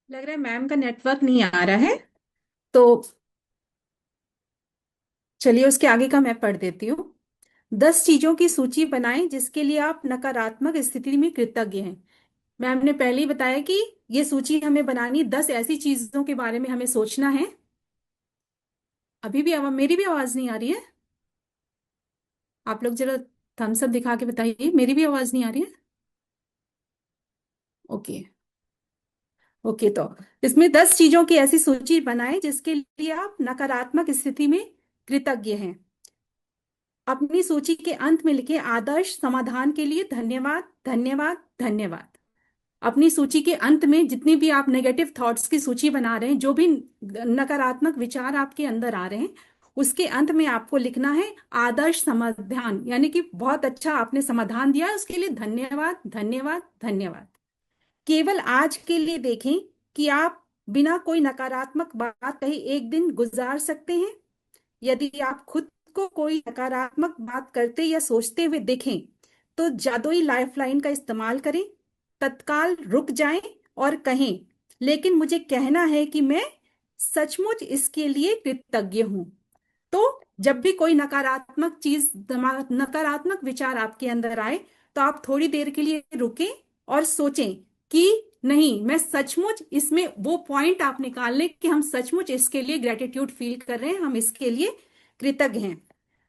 लग रहा है मैम का नेटवर्क नहीं आ रहा है। तो चलिए उसके आगे का मैं पढ़ देती हूँ। 10 चीजों की सूची बनाएं जिसके लिए आप नकारात्मक स्थिति में कृतज्ञ हैं। मैम ने पहले ही बताया कि ये सूची हमें बनानी, 10 ऐसी चीजों के बारे में हमें सोचना है। अभी भी मेरी भी आवाज नहीं आ रही है? आप लोग जरा थम्स अप दिखा के बताइए, मेरी भी आवाज नहीं आ रही है। ओके। ओके, तो इसमें 10 चीजों की ऐसी सूची बनाएं जिसके लिए आप नकारात्मक स्थिति में कृतज्ञ हैं। अपनी सूची के अंत में लिखें, आदर्श समाधान के लिए धन्यवाद धन्यवाद धन्यवाद। अपनी सूची के अंत में जितनी भी आप नेगेटिव थॉट्स की सूची बना रहे हैं, जो भी नकारात्मक विचार आपके अंदर आ रहे हैं, उसके अंत में आपको लिखना है आदर्श समाधान, यानी कि बहुत अच्छा आपने समाधान दिया है, उसके लिए धन्यवाद धन्यवाद धन्यवाद। केवल आज के लिए देखें कि आप बिना कोई नकारात्मक बात कहे एक दिन गुजार सकते हैं। यदि आप खुद को कोई नकारात्मक बात करते या सोचते हुए देखें तो जादुई लाइफलाइन का इस्तेमाल करें। तत्काल रुक जाएं और कहें, लेकिन मुझे कहना है कि मैं सचमुच इसके लिए कृतज्ञ हूं। तो जब भी कोई नकारात्मक चीज, नकारात्मक विचार आपके अंदर आए, तो आप थोड़ी देर के लिए रुकें और सोचें कि नहीं, मैं सचमुच इसमें वो पॉइंट आप निकाल लें कि हम सचमुच इसके लिए ग्रेटिट्यूड फील कर रहे हैं, हम इसके लिए कृतज्ञ हैं।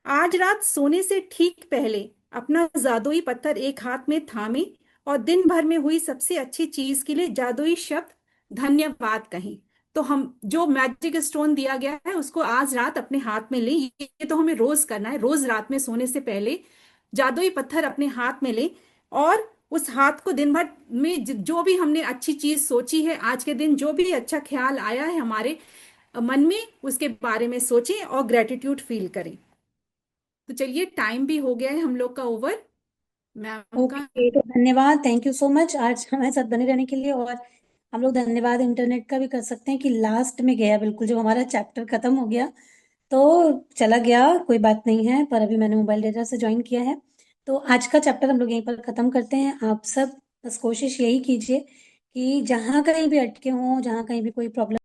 आज रात सोने से ठीक पहले अपना जादुई पत्थर एक हाथ में थामे और दिन भर में हुई सबसे अच्छी चीज के लिए जादुई शब्द धन्यवाद कहें। तो हम जो मैजिक स्टोन दिया गया है उसको आज रात अपने हाथ में लें। ये तो हमें रोज करना है, रोज रात में सोने से पहले जादुई पत्थर अपने हाथ में लें और उस हाथ को दिन भर में जो भी हमने अच्छी चीज सोची है, आज के दिन जो भी अच्छा ख्याल आया है हमारे मन में, उसके बारे में सोचें और ग्रेटिट्यूड फील करें। तो चलिए, टाइम भी हो गया है हम लोग का ओवर, मैम का। ओके, तो धन्यवाद, थैंक यू सो मच आज हमारे साथ बने रहने के लिए। और हम लोग धन्यवाद इंटरनेट का भी कर सकते हैं कि लास्ट में गया बिल्कुल, जब हमारा चैप्टर खत्म हो गया तो चला गया, कोई बात नहीं है, पर अभी मैंने मोबाइल डेटा से ज्वाइन किया है। तो आज का चैप्टर हम लोग यहीं पर खत्म करते हैं। आप सब बस कोशिश यही कीजिए कि जहाँ कहीं भी अटके हों, जहाँ कहीं भी कोई प्रॉब्लम